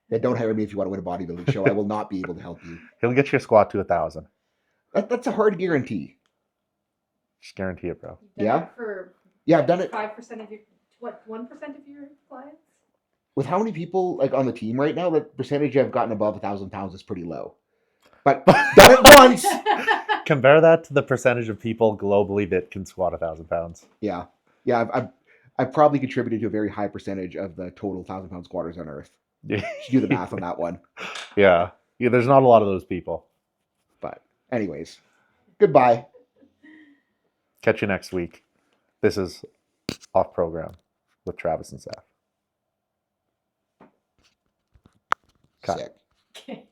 Yeah, don't hire me if you want to win a bodybuilding show. I will not be able to help you. He'll get your squat to 1,000. That's a hard guarantee. Just guarantee it, bro. You've done Yeah? it for Yeah, I've done it 5% of your 1% of your clients? with how many people like on the team right now. The percentage I've gotten above 1,000 pounds is pretty low. But done it once. Compare that to the percentage of people globally that can squat 1,000 pounds. Yeah. I've probably contributed to a very high percentage of the total 1,000-pound squatters on Earth. Yeah. Should do the math on that one. Yeah. There's not a lot of those people. But anyways, goodbye. Catch you next week. This is Off Program with Travis and Seth. Cut. Sick. Okay.